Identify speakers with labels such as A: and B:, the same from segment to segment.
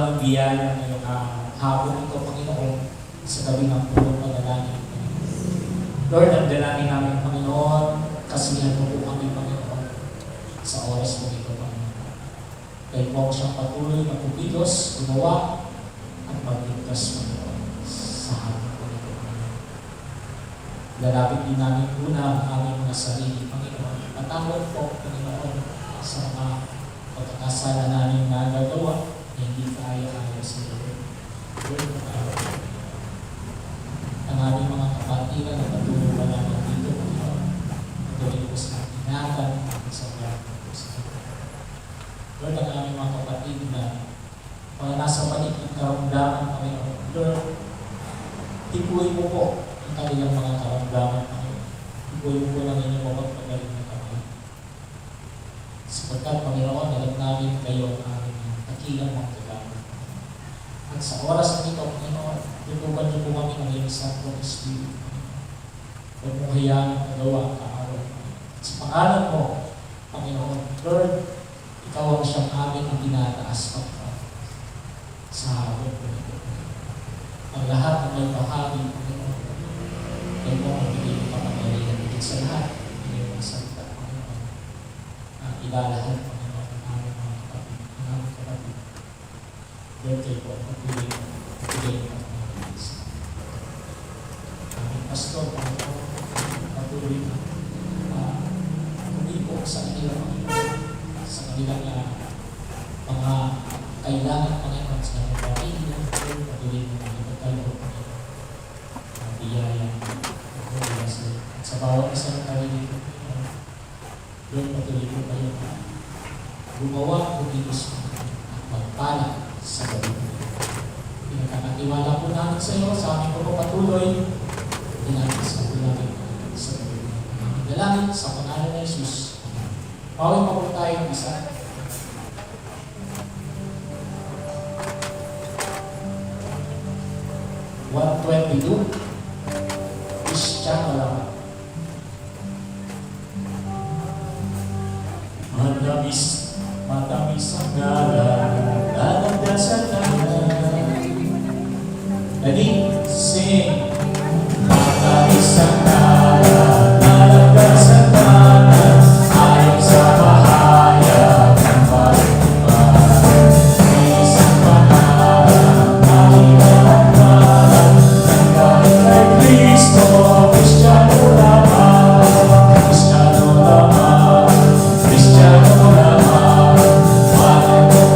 A: ng biyaya ngayong hapon ito, Panginoon, sa gabi ng pulong panalangin. Lord, ang dalangin namin, Panginoon, kasihan mo po kami, Panginoon, sa oras mo ito, Panginoon. Dahil po ako siyang patuloy na pumilos, gumawa, at magligtas, Panginoon, sa hapon po ito, Panginoon. Lalapit din namin una ang aming mga sarili, Panginoon. Patawad po, Panginoon, sa mga pagkakasala namin na nagawa na hindi kaya-kaya sa iyo. Lord, patawad po. Ang aming mga kapatiran na patuloy pa namin dito, Panginoon. Patuloy po sa ingatan at sa pagkakas po sa iyo. Lord, ang aming mga kapatid na mga nasa paligid karamdaman, Panginoon. Lord, tipuin mo po ang kanilang mga karamdaman, Panginoon. Tipuin mo po ng inyong mapagpagaling na kamay. Sapagkat, Panginoon, alam namin kayo ang aming takilang mga kagamit. At sa oras na ito, Panginoon, tutuban niyo po kami ng iyong Santo Espiritu. Huwag mo hayaan magawa ang kaaway. Sa pangalan mo, Panginoon, Lord, ikaw ang siyang amin ang tinataas pa sa hapon po ito. Ang lahat ng may bahagi, Panginoon, ay mo ang bigay ng kapagaling at sa lahat ng iyong salita, Panginoon. Ilalahad, Panginoon, ang aming mga kapatid, ang aming kapatid. Lord, kayo po, pagpili mo, bigay mo ang mga isa. Aming pastor, Panginoon, patuloy na umibok sa kanila, Panginoon, sa kanilang mga kailangan, Panginoon, sa kanilang pamilya, Lord, patuloy mo ang ipagkalo, Panginoon, ang biyaya, at sa bawat isa ng kami dito, Panginoon, Lord, patuloy mo kayo na gumawa, kumilos mo, at magpala sa gabi. Pinagkakatiwala po namin sa iyo, sa aming pagpapatuloy, pinagkakis na po namin sa gabi. Ang dalangin sa pangalan ng Jesus. Mawin pa po tayo ng isa. Kristiyan lang. Matamis ang ngalan, lalagdasan namin. Ready? Sing. Matamis ang ngalan, lalagdasan namin. Ayon sa bahayag ng pagkuman. Isang pangalan, kahilang ngalan, ng kahit kay Kristo, Kristiyano lamang, Kristiyano lamang, Kristiyano lamang, Panginoon.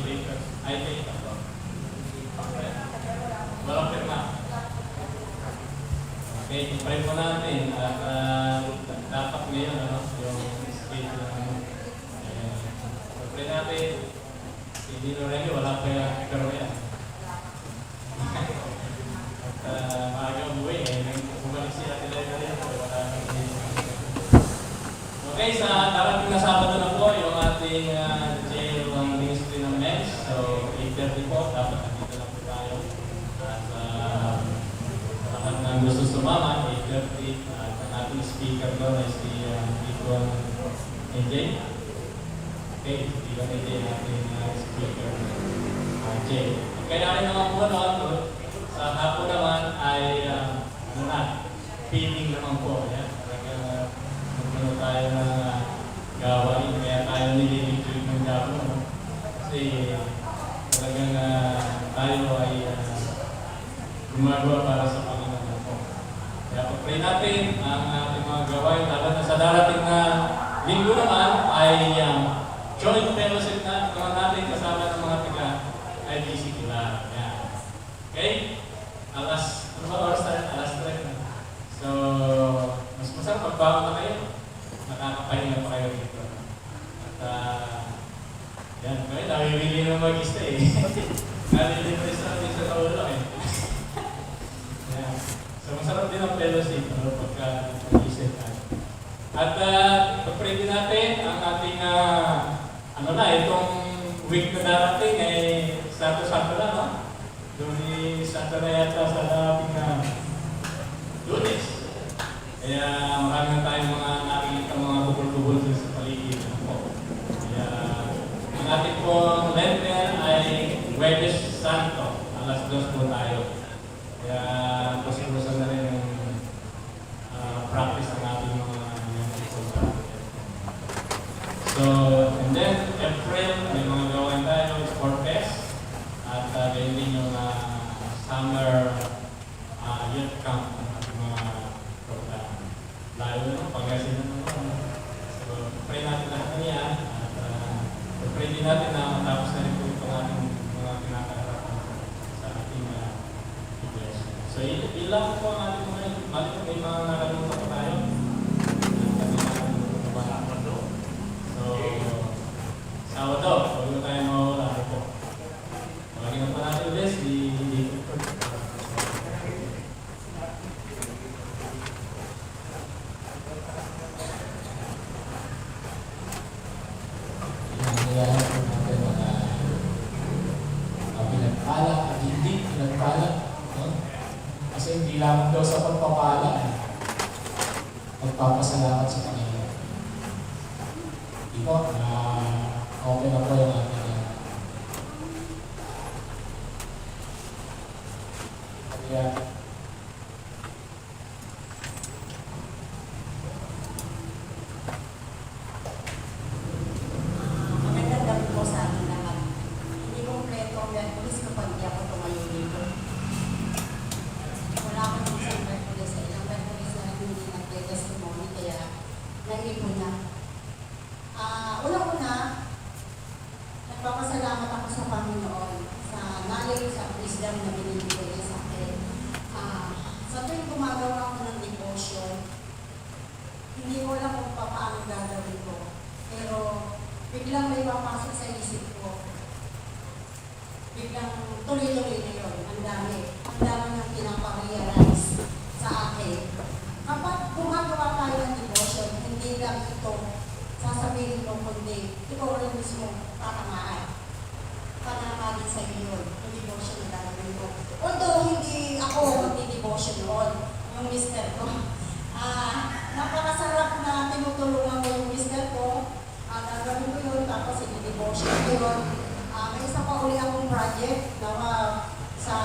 B: papers. Ay, papers po. Walang pirma. Okay, i-pray po natin at dapat ngayon yung schedule na pray natin. Hindi na rin wala pa yung pero yan. At maaga umuwi bumalik sila rin wala okay, sa darating na Sabado na po yung ating jail ministry ng men's. So 8:30 po, dapat nandito na po tayo. At lahat na gusto sumama, 8:30. At ang ating speaker doon ay si Deacon AJ. Okay, Deacon AJ ang ating speaker, Jay. Kaya rin naman po noon, sa hapon naman ay feeling naman po. Yan. Magpunod tayo ng gawain, kaya tayo nililigid ng gawin. Kasi talagang tayo ay gumagawa para sa Panginoon po. Kaya pag-pray natin ang ating mga gawain, lalo na sa darating na linggo naman ay joint fellowship na naman natin kasama ng mga taga-IBC Kila. Okay? Alas 3 na. So, mas masarap pagbawa na kayo. Nakakapahinga pa kayo dito. At, yan. Ngayon, nawibili na mag-stay. Nalilibre sa ating sa ulo eh. Yan. So, masarap din ang fellowship pagka mag-isip tayo. At, pag-pray din natin ang ating, itong week na darating ay sakto-sakto na, no? Doon sakto na yata sa dating Lunes. Kaya marami na tayong mga nakikita mga bubul-bubul sa paligid po. Kaya ang ating pong Lenten ay Huwebes Santo. Alas 2 po tayo. Kaya pusin-pusin na rin yung practice ng ating mga so, and then April, may mga gawain tayo, Sport Fest. At ganyan din yung summer youth camp ng ating mga program. Layo na, pag-asin na naman. So, pray natin lahat na yan. At pray din natin na matapos na rin po itong ating mga kinakaharap sa ating iglesia. So, ilang po ang ating mga may mga nakalimutan pa tayo. Sabado, huwag tayo mawala po. Lagi na po natin ulit si pinagpala at hindi pinagpala. Kasi hindi lamang daw sa pagpapala, magpapasalamat sa Panginoon. Di po, okay na po yung ating kaya
C: magandang gabi po sa ating lahat. Hindi kompleto ang Merkulis kapag di ako tumayo dito. Wala ako ng isang Merkulis sa ilang Merkulis na hindi nagte-testimony kaya naipon na. Una-una, nagpapasalamat ako sa Panginoon sa knowledge, sa wisdom na binibigay niya sa akin. Sa tuwing gumagawa ako ng devotion, hindi ko alam kung paano gagawin ko. Pero biglang may papasok sa isip ko. Biglang tuloy-tuloy na yun. Ang dami. Ang dami ng pinaparealize sa akin. Kapag gumagawa tayo ng devotion, hindi lang ito sasabihin mo kundi ikaw rin mismo tatamaan. Panamagin sa iyo yun. Yung devotion na gagawin ko. Although hindi ako magdi-devotion noon, yung mister ko. Napakasarap na tinutulungan ko yung mister ko. Gagawin ko yun, tapos i-devotion ko yun. May isa pa uli akong project na sa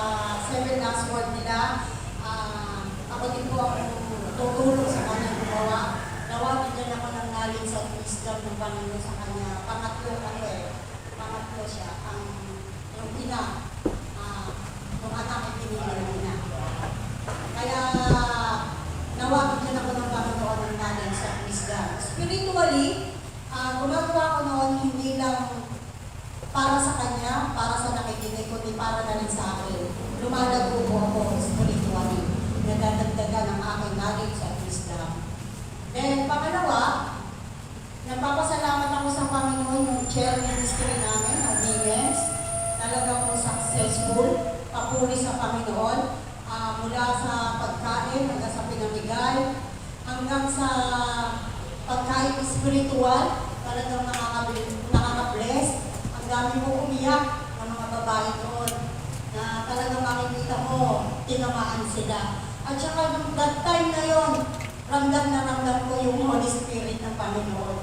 C: 7 last word nila. Ako din po ang tutulong sa kanyang gumawa. Nawagin niya ako ng knowledge sa wisdom ng Panginoon sa kanya. Pangatlo siya. Yung ina, yung anak ay pinili ng ina. Kaya nawagin niya ako ng Panginoon ng knowledge sa wisdom. Spiritually, gumagawa ko noon hindi lang para sa Kanya, para sa nakikinig, kundi para na rin sa akin. Lumalago po ako spiritually. Nadadagdagan ang aking knowledge at wisdom. Then, pangalawa, nagpapasalamat ako sa Panginoon yung chair ministry namin, ang women's. Talaga po successful. Papuri sa Panginoon. Mula sa pagkain, hanggang sa pinamigay, hanggang sa pagkain spiritual, talagang nakaka-bless. Ang dami mo umiyak ng mga babae doon na talagang makikita mo, tinamaan sila. At saka nung that time na yon, ramdam na ramdam ko yung Holy Spirit ng Panginoon.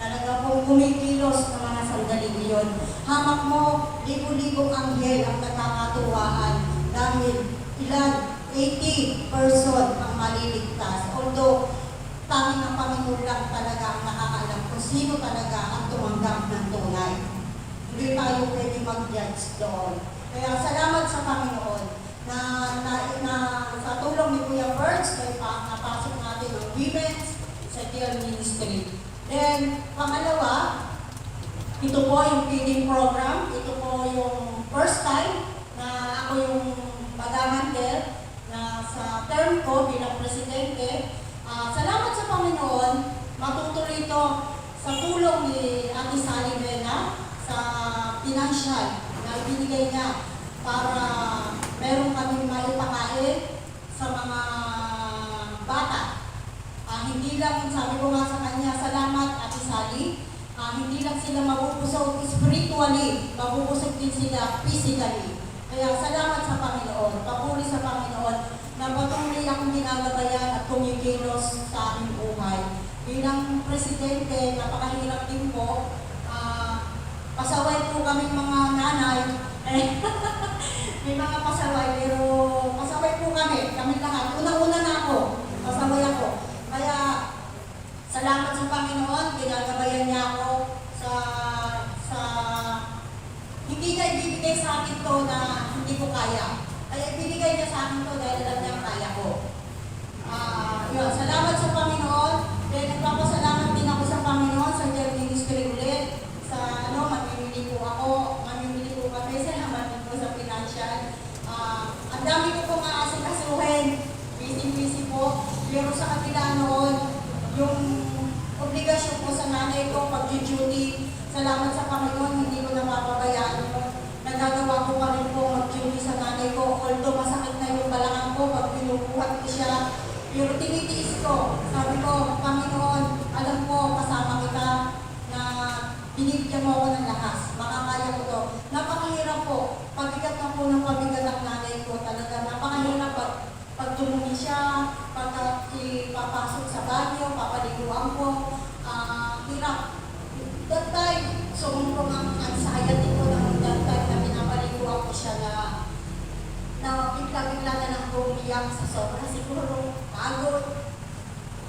C: Talaga pong kumikilos ng mga sandali yun. Hamak mo, libo-libong anghel ang nakakatuwaan dahil ilan, 80 person ang maliligtas. Although, tanging ang Panginoon lang talaga ang nakakaalam kung sino talaga ang tumanggap ng tunay. Hindi tayo pwede mag-judge doon. Kaya salamat sa Panginoon na sa tulong ni Kuya Birds, kaya napasok natin ang women's sa TL Ministry. Then, pangalawa, ito po yung feeding program. Ito po yung first time na ako yung mag-handle na sa term ko bilang presidente. Salamat sa Panginoon, matutuloy ito sa tulong ni Ate Sally Vena sa financial na ibinigay niya para meron kami maipakain sa mga bata. Hindi lang, sabi ko nga sa kanya, salamat Ate Sally, hindi lang sila mabubusog spiritually, mabubusog din sila physically. Kaya salamat sa Panginoon, papuri sa Panginoon, na patuloy akong ginagabayan at kumikilos sa aking buhay. Bilang presidente, napakahirap din po. Pasaway po kaming mga nanay. May mga pasaway, pero pasaway po kami lahat. Unang-una na ako, pasaway ako. Kaya, salamat sa Panginoon, ginagabayan niya ako sa hindi niya ibibigay sa akin to na hindi ko kaya. Kaya ibinigay niya sa akin to dahil alam niya kaya ko. Yun, salamat sa Panginoon. Then, nagpapasalamat din ako sa Panginoon sa Gem Ministry ulit. Sa mamimili po kami, salamat din po sa financial. Ang dami ko pong aasikasuhin. Busy po. Pero sa kabila noon, yung obligasyon ko sa nanay ko, pag-duty, salamat sa Panginoon, hindi ko napapabayaan mo. Nagagawa ko pa rin po mag-duty sa nanay ko, although masakit na yung balakang ko pag pinubuhat ko siya. Pero tinitiis ko, sabi ko, Panginoon, alam ko, kasama kita na binibigyan mo ako ng lakas. Makakaya ko to. Napakahirap po. Pabigat na po ng pabigat ang nanay ko. Talaga, napakahirap pag tumumi siya, pag ipapasok sa banyo, papaliguan ko. Hirap. That time, sumumpong ang anxiety ko ng that time na pinapaliguan ko siya na bigla-bigla na lang umiyak sa sobra. Siguro, pagod,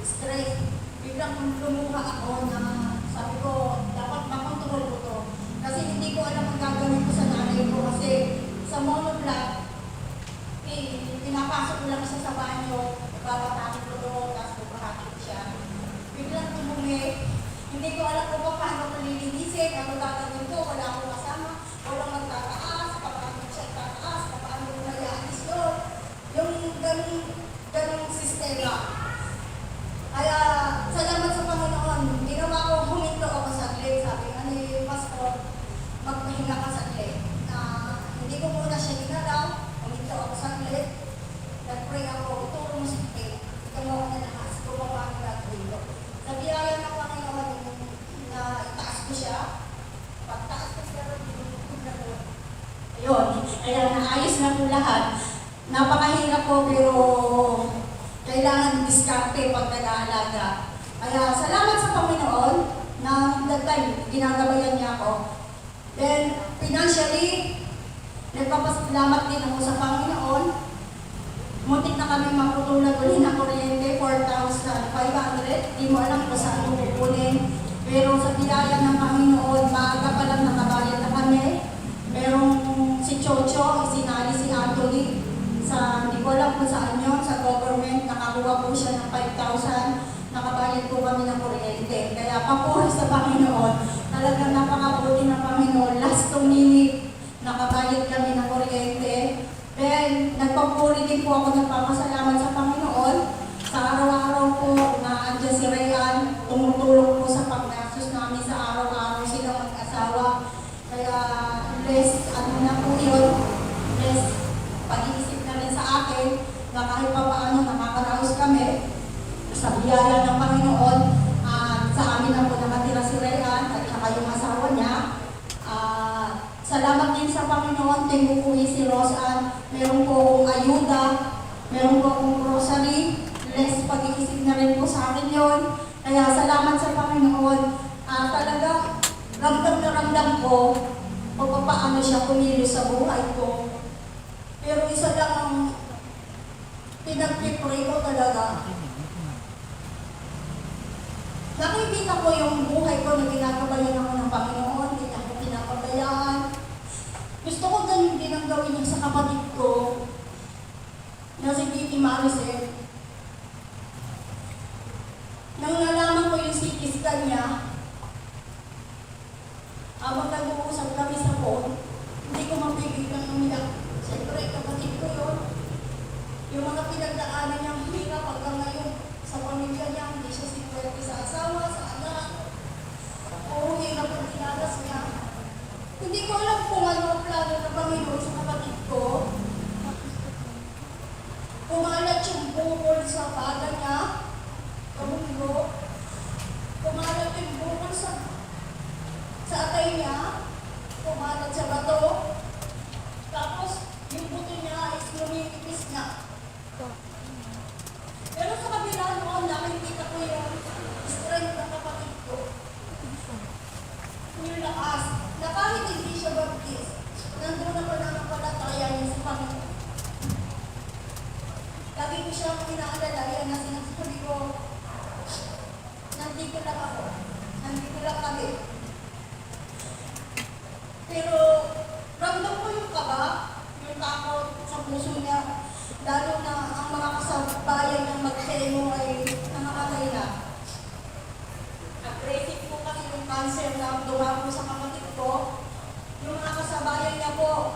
C: stress. Biglang lumuha ako na sabi ko, dapat makontrol ko to. Kasi hindi ko alam ang gagawin ko sa nanay ko kasi sa monoblock, pinapasok ko lang siya sa banyo, babatakin ko doon, tapos bumahatin siya. Biglang tumumi, hindi ko alam kung paano malilinisin, ano gagawin ko, wala akong kasama, walang magtataas, paano siya tataas, paano ko nag-aalis yun. Yung ganung sistema. Kaya, salamat sa Panginoon, ginawa ko, huminto ako saglit, sabi nga ni Pastor, magpahinga ka saglit. Hindi ko muna siya ginalaw, huminto ako saglit, nag-pray ako, ituro mo sa faith, ito mo ako na lakas, kung paano gagawin ko. Sa biyaya ng Panginoon, na itaas ko siya, pagtaas ko siya, ayun, kaya naayos na po lahat. Napakahirap po, pero kailangan diskarte pag nag-aalaga. Kaya salamat sa Panginoon na that time ginagabayan niya ako. Then financially, nagpapasalamat din ako sa Panginoon. Muntik na kami maputulan ulit ng kuryente, 4,500. Di mo alam kung saan mo pupunin. Pero sa biyaya ng Panginoon, maaga pa lang nakabayad na kami. Merong si Chocho, sinali si Anthony. Hindi ko alam kung saan yun, sa government, nakakuha po siya ng 5,000, nakabayad po kami ng kuryente. Kaya papuri sa Panginoon, talagang napakabuti ng Panginoon. Last 2 uminit, nakabayad kami ng kuryente. Then, nagpapuri din po ako, nagpapasalamat sa Panginoon. Sa araw-araw po na andyan si Rayan, tumutulong po sa paggastos namin sa araw-araw sila mag-asawa. Kaya, bless, ano na po yun, bless, pag-iisip na rin sa akin, na kahit pa paano nakakaraos kami sa biyaya ng Panginoon. Sa amin na po nakatira si Rayan at saka yung asawa niya. Salamat din sa Panginoon, tinukuwi si Roseanne. Meron po akong ayuda, meron po akong grocery, less pag-iisip na rin po sa akin yun. Kaya salamat sa Panginoon. Talaga, ramdam na ramdam ko kung paano siya kumilos sa buhay ko. Pero isa lang ang pinag-pray ko talaga. Nakikita ko yung buhay ko na ginagabayan ako ng Panginoon, hindi niya ako pinapabayaan. Gusto ko ganun din ang gawin niya sa kapatid ko na si Titi Maricel. Nang nalaman ko yung CT scan niya, habang nag-uusap kami sa phone, hindi ko mapigilan umiyak. Siyempre, kapatid ko yun. Yung mga pinagdaanan niyang hirap hanggang ngayon sa pamilya niya, hindi siya sikwerte sa asawa, sa anak. Oo, hirap ang dinadas niya. Hindi ko alam kung ano ang plano ng Panginoon sa kapatid ko. Kumalat yung bukol sa baga niya, kamulo. Kumalat yung bukol sa atay niya, kumalat sa bato. Tapos, yung buto niya is lumilipis na. Pero sa kabila noon, nakikita ko yung strength ng kapatid ko. Yung lakas, na kahit hindi siya baptist, nandun na pananampalataya niya sa Panginoon. Lagi ko siyang inaalala, yan na sinasabi ko, nandito lang ako, nandito lang kami. Pero, ramdam ko yung kaba, yung takot sa puso niya, lalo na ang mga kasabayan ng mag-demo ay nangamatay na. Aggressive po kasi yung cancer na dumako sa kapatid ko. Yung mga kasabayan niya po,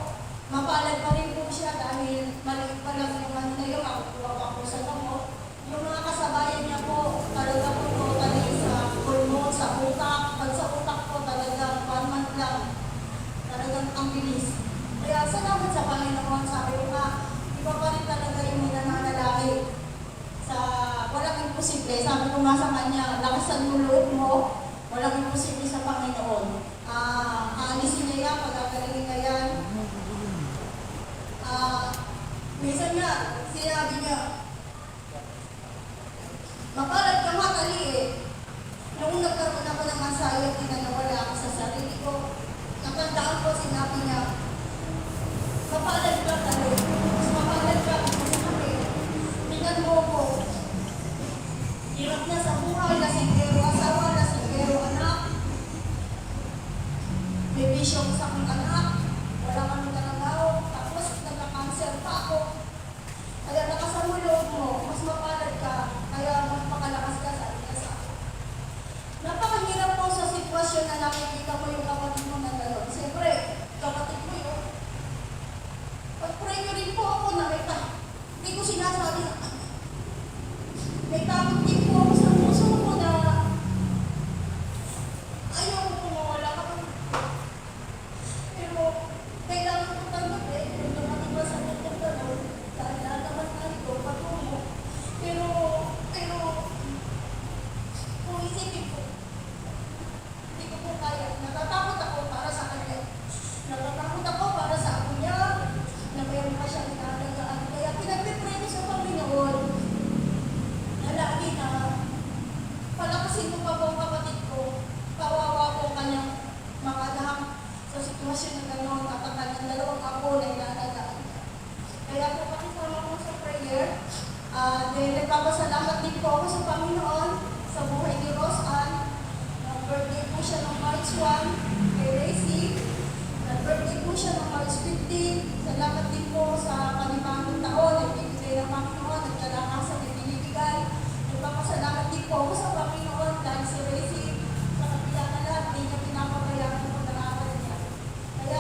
C: mapalad pa rin po siya dahil maliit pa lang yung ano na yun, makukuha pa po sa gamot. Yung mga kasabayan niya po, talaga po totally sa pulmo, sa utak. Pag sa utak po talaga, 1 month lang. Talagang ang bilis. Kaya salamat sa Panginoon, sabi ko nga, iba pa rin talaga yung mga nananalangin sa walang imposible. Sabi ko nga sa kanya, lakasan mo loob mo, walang imposible sa Panginoon. Aalisin niya yan, pagkagalingin na yan. Minsan nga, sinabi niya, mapalad ka nga kali eh. Noong nagkaroon ako ng anxiety na nawala ako sa sarili ko, natandaan ko, sinabi niya, mapalad ka kali. Mas mapalad ka kasi kami. Tingnan mo ko. Hirap niya sa buhay, lasingero asawa, lasingero anak. May bisyong sakong anak. Wala kami nanagaw. Tapos nagka-cancer pa ako. Kaya nakasamulog mo, mas mapalad ka. Kaya magpakalakas ka sa niya sa akin. Napakahirap po sa sitwasyon na nakikita mo yung kapatid mo na gano'n. Siyempre, kapatid mo yun. Pag-pray nyo rin po ako na hindi ko sinasabi na may takot din po ako sa puso ko na ayaw ko mawala ka pa. Pero kailangan ko tanggapin kung dumating ba sa muntong gano'n dahil nalaman na ito, patungo. Pero kung isipin ko, hindi ko po kaya. Natatakot ako para sa kanya. Natatakot ako para sa ako niya na mayroon pa siyang inalagaan. Kaya pinagpipray ko sa Panginoon na lagi na palakasin ko pa po ang kapatid ko. Kawawa po kanyang mga anak sa sitwasyon na gano'n at ang kanyang dalawang apo na inalagaan niya. Kaya po pakisama ko sa prayer. Dahil nagpapasalamat din po ako sa Panginoon sa buhay ni Roseanne. Nag-birthday po siya ng March 1 kay Racy. Nag-birthday po siya ng March 15. Salamat din po sa panibagong taon. Nagbibigay ng Panginoon at kalakasan na binibigay. Nagpapasalamat din po ako sa Panginoon dahil si Racy sa kabila na lahat, hindi niya pinapabayaan ang pag-aaral niya. Kaya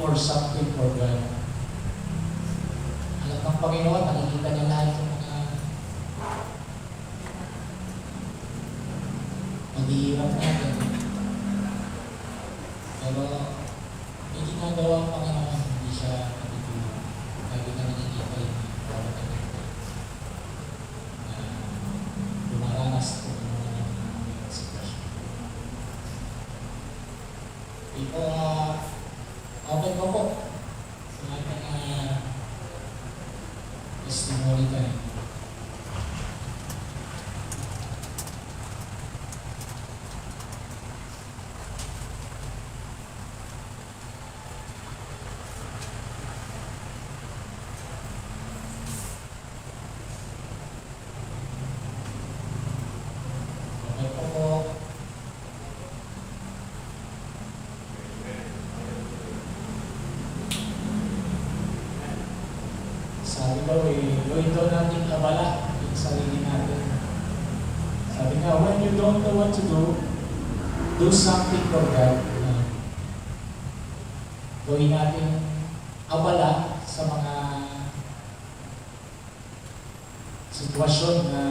A: for something for God. Alam ng Panginoon, nakikita niya lahat ng mga maghihirap natin. Pero may ginagawa ang Panginoon, hindi siya natutulog. Lagi na nakikita yung bawat kanito na lumaranas ko ng mga sitwasyon. Ito, open ko po sa ating testimony time. Open ko po. Sabi daw gawin daw natin abala yung sarili natin. Sabi nga, when you don't know what to do something for God. Gawin natin abala sa mga sitwasyon na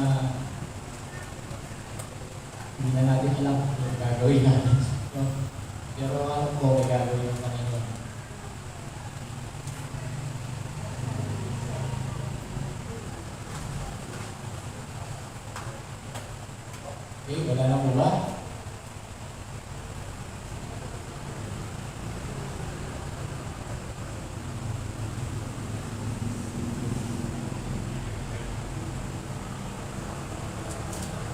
A: hindi na natin alam kung gagawin natin. No? Pero ano po may gagawin ng Panginoon? Okay, wala na po ba?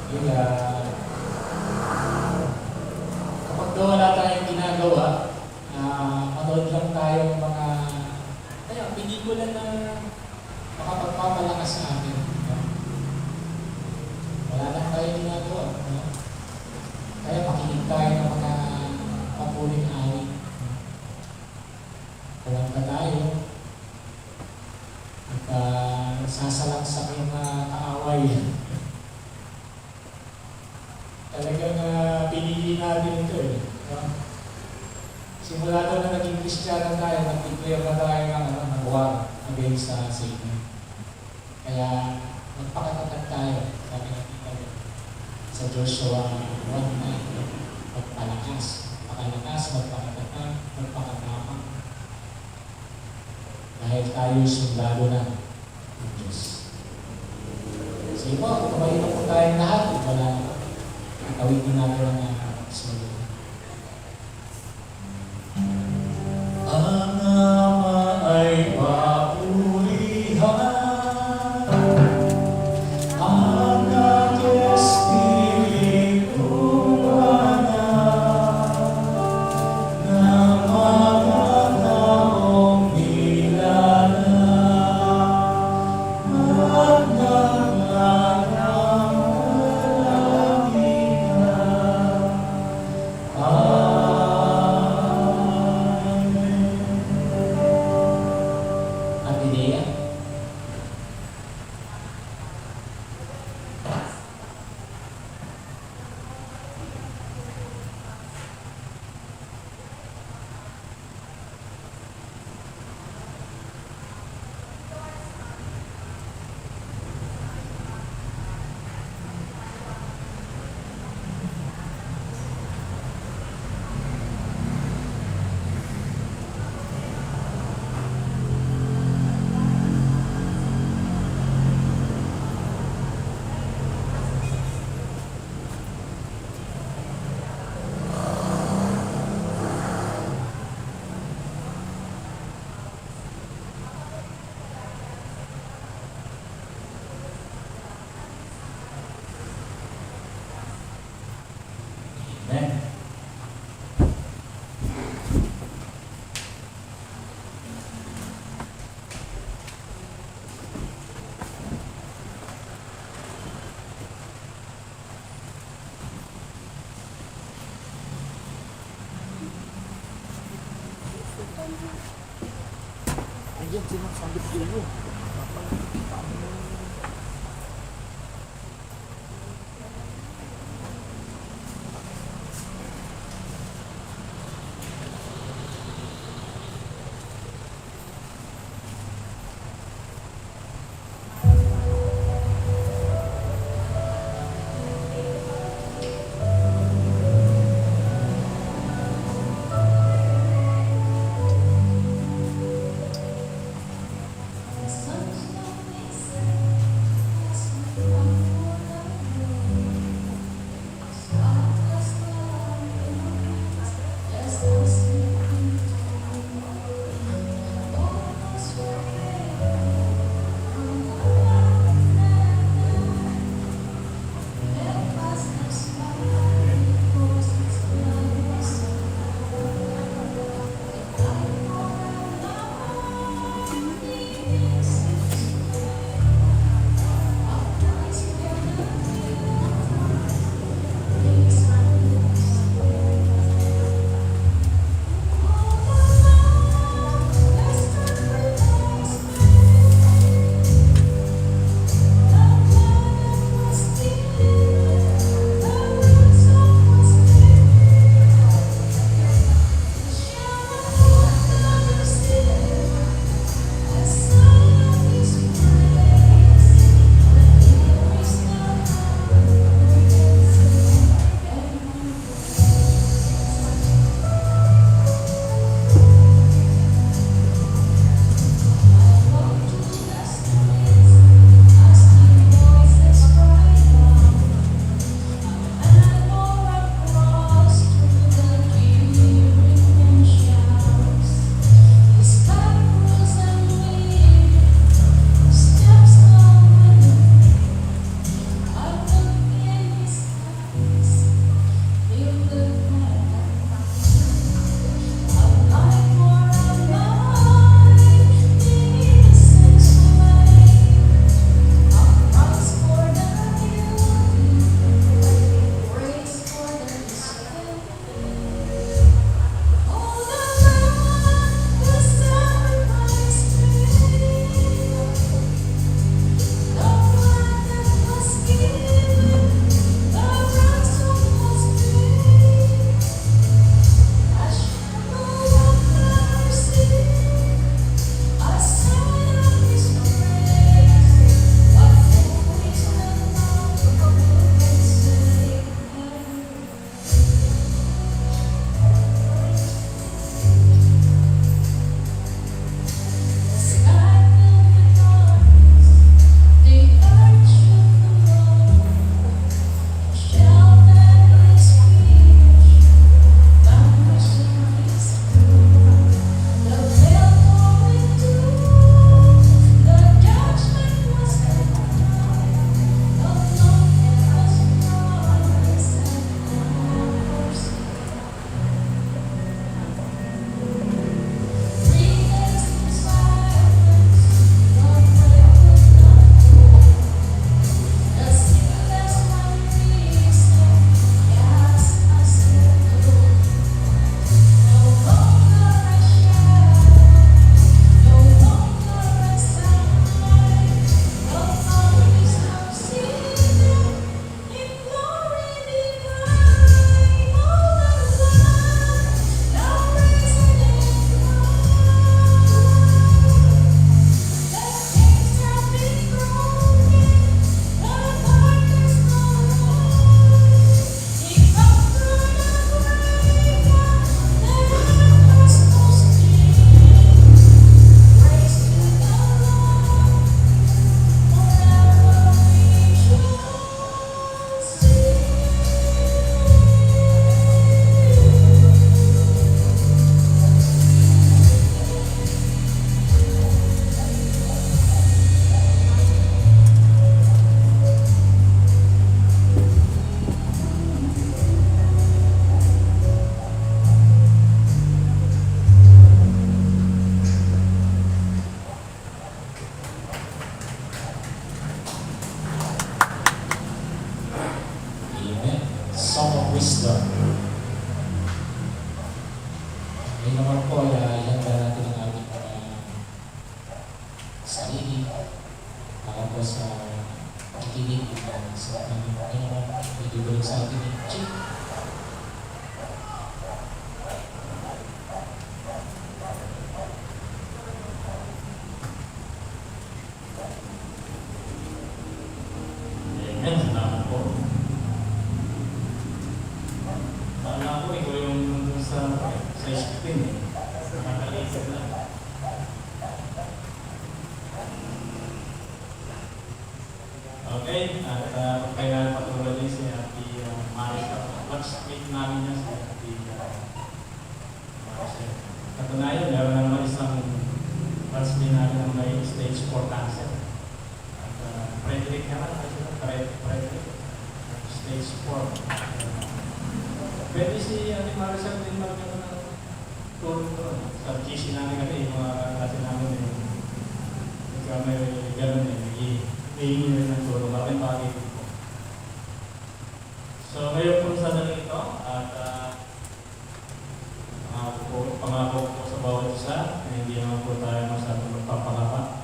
A: Okay, kapag daw wala tayong ginagawa, manood lang tayo ng mga pelikula na makapagpapalakas sa atin. No? Wala lang tayo ginagawa. No? Kaya makinig tayo ng mga papuling awit. Kumanta tayo. At sasalaksak yung kaaway. Talagang pinili natin ito eh. No? Simula doon na naging Kristiyano tayo, nag-declare na tayo ng war against sa Satan. Kaya magpakatatag tayo, sabi ng Tita sa Joshua 1:9, magpalakas, magpakatatag, magpakatapang. Dahil tayo sundalo na ng Diyos. Sige po, kumain na po tayong lahat, wala na. Itawid din natin ang sunod. Ang Ama ay papurihan, ang Espiritu na mga taong nilalang, magnagarang Amen.
D: Ayan, sinasabi ko iyo.
A: sa ating Panginoon, ibibalik sa atin yung Chief.
B: Amen, salamat po. Paala ko, ikaw yung nandun sa screen eh. Nakakalisip lang. Okay, at kaya patuloy din si Ate Marisa. Let's meet namin niya si Ate Marisa. Katunayan, meron na naman isang let's meet namin ng may stage 4 cancer. At Frederick naman, Frederick. Stage 4. Pwede si Ate Marisa din magkaroon ng tulong doon. Sa GC namin kasi, yung mga klase namin eh. May gano'n eh, hihingi rin ng tulong, bakit bagay po. So ngayon po sa dali ito at pangako po sa bawat isa na hindi naman po tayo masyadong magpapakapa.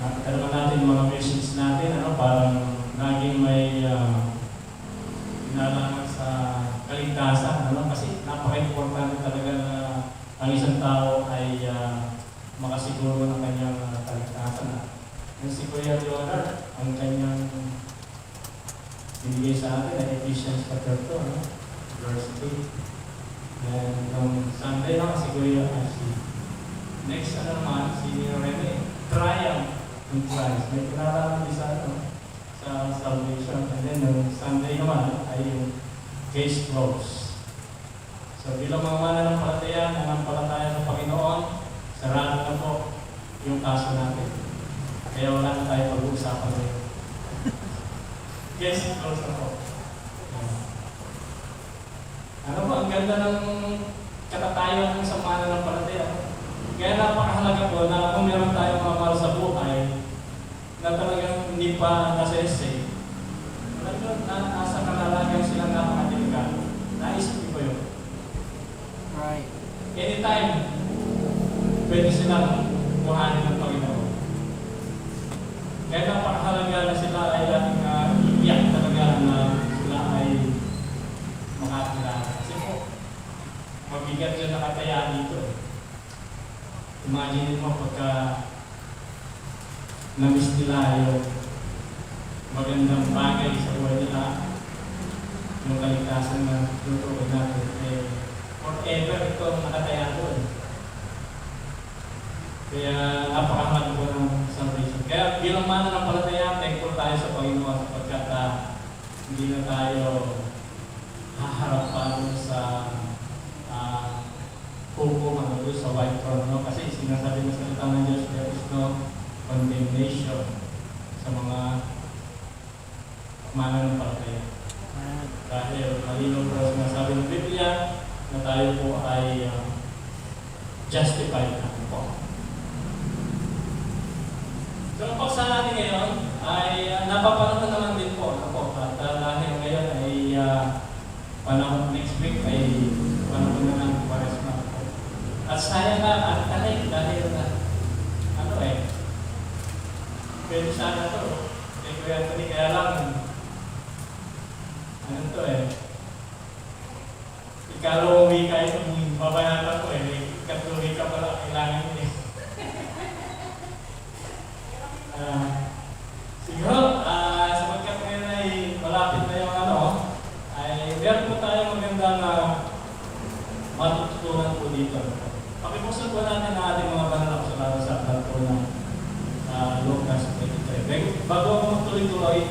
B: Nakita natin mga messages natin, parang naging may inalaman sa kaligtasan, kasi napaka-importante talaga na ang isang tao ay makasiguro ng kanyang kaligtasan. Yung si Kuya Leonard, ang kanyang binigay sa atin ay Ephesians chapter 2, verse 8. And nung Sunday na si Kuya, next naman, si Rene, triumph in Christ. May kinalaman din sa salvation. And then, yung Sunday naman ay yung case closed. So, bilang mga mananampalataya, nanampalataya sa Panginoon, sarado na po yung kaso natin. Kaya wala na tayo pag-uusapan ngayon. Case closed na po. Ano po, ang ganda ng katatayan ng sa mananampalataya. Kaya napakahalaga po na kung meron tayong mga mahal sa buhay na talagang hindi pa nasa essay, talagang nasa kalalagang silang napakadelikado. Naisip niyo ba yun?
D: Right.
B: Anytime, pwede silang kuhanin ng Panginoon. Kaya napakahalaga na sila ay ating iiyak talaga na sila ay makakilala. Kasi po, mabigat yung nakataya dito. Imagine mo pagka na-miss nila yung magandang bagay sa buhay nila, yung kaligtasan na tutukoy natin, forever ito ang nakataya doon. Kaya napakahalaga po ng salvation. Kaya bilang mananampalataya, thankful tayo sa Panginoon sapagkat hindi na tayo haharap pa sa hukum sa white throne, kasi sinasabi mo sa salita ng Diyos, there is no condemnation sa mga mananampalataya. Dahil malinaw po sinasabi ng Biblia na tayo po ay justified na po. So ang paksa natin ngayon ay napapanahon naman din po. At dahil ngayon ay panahon next week ay panahon na ng Quaresma. At sayang na, dahil pwede sana to. Kaya Anthony, kaya lang, ikalawang wika itong babayatan ko ikatlong wika pala kailangan yun siguro, sapagkat ngayon ay malapit na yung ay meron po tayo magandang matututunan po dito. Pakibuksan po natin ang ating mga banal na kasulatan sa aklat po ng Lucas 23. Bago ako magtuloy-tuloy,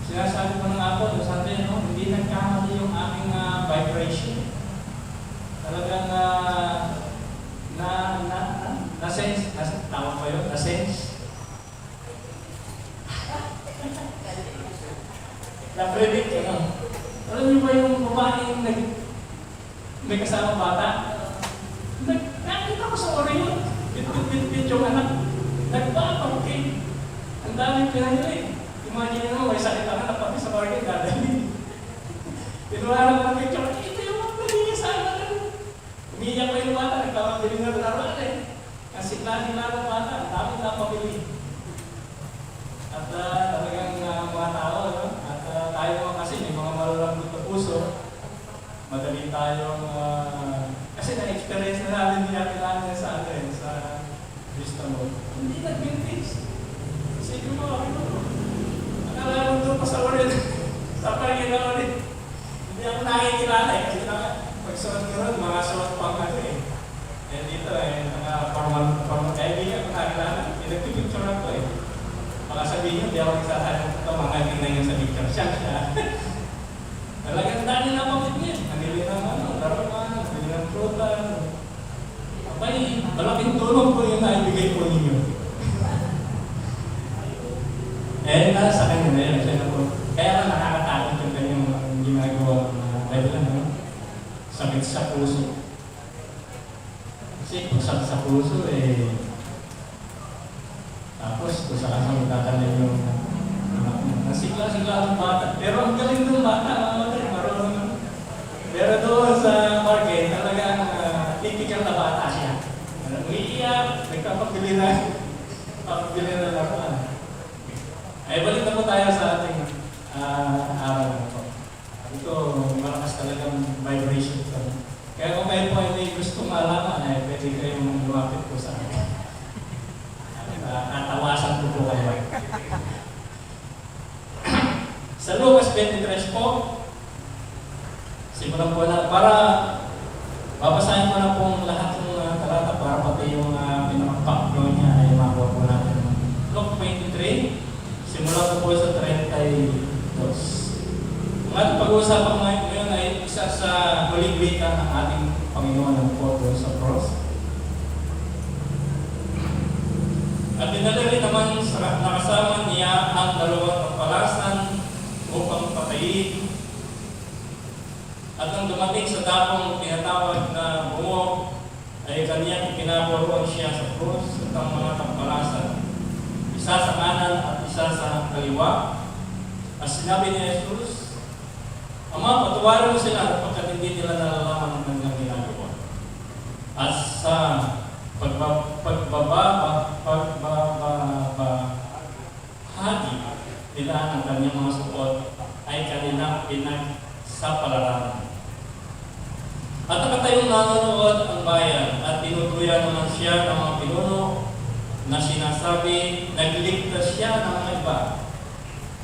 B: sinasabi ko na nga po, hindi nagkamali yung aming vibration. Talagang na-sense, tawag pa yun, na-sense. Na-predict, alam niyo ba yung babaeng may kasama bata? Nakita ko sa Orion, bit yung anak, nagpapag-game. Ang daming pinahili. Imagine market, dadalhin. Tinuwaran ko ng picture, ito yung mga sa akin. Umiiyak pa yung bata, nagkamabili ng laruan eh. Kasi klaseng laro bata, ang dami na pabili. At talagang mga tao, no? At tayo kasi may mga malalambot na puso, madali tayong, kasi na-experience na natin niya kailangan sa atin, sa Kristo mo. Hindi nag-vintage. Sige mo, akala mo doon pa sa ulit, sa parking na ulit. Hindi ako nakikilala eh, kasi pag-suot ko ron, mga suot pang ano eh. Eh dito eh, formal kaibigan ko nakilala, pinagpipicture ako eh. Baka sabihin nyo, di ako nagsasabi ito, mga tingnan nyo sa picture. Siya. Talagang dami na pamit niya. Nabili ng laruan, nabili ng prutan. Abay, malaking tulong po yung naibigay po ninyo. Eh, sa kanya na yun, siya na po. Kaya lang nakakatakot yung kanyang ginagawa na dahil ano, sakit sa puso. Kasi kung sakit sa puso, eh, tapos kung saan sa magtatanim yung nasigla-sigla ang bata. Pero ang galing ng bata, marunong naman. Pero doon sa market, talagang typical na bata siya. Umiiyak, nagkapabili na laruan. Ay, balik na po tayo sa ating araw na po. Ito, malakas talagang vibration ito. Kaya kung kayo po ay may gustong malaman, ay pwede kayong lumapit po sa akin. Tatawasan ko po kayo. Sa Lucas 23 po, simulan po na, para babasahin ko na pong lahat ng talata para pati yung pinaka-background niya ay makuha po natin. Luke 23, simulan ko po sa 32. Ang ating pag-uusapan ngayon ay isa sa huling wika ng ating Panginoon ng Pagod sa cross. At dinaliri naman nakasama niya ang dalawang kapalasan upang patayin. At nang dumating sa dakong tinatawag na bungok, ay kaniyang ipinaburuan siya sa krus at ang mga kapalasan, isa sa kanan at isa sa kaliwa. At sinabi ni Jesus, Ama, patawarin mo sila sapagkat hindi nila nalalaman ang kanilang ginagawa. At sa pagbabahagi nila ng kanyang mga suot ay kanilang pinagsapalaran. At nakatayong nanonood ang bayan at tinutuyan naman siya ng mga pinuno na sinasabi, nagligtas siya ng mga iba.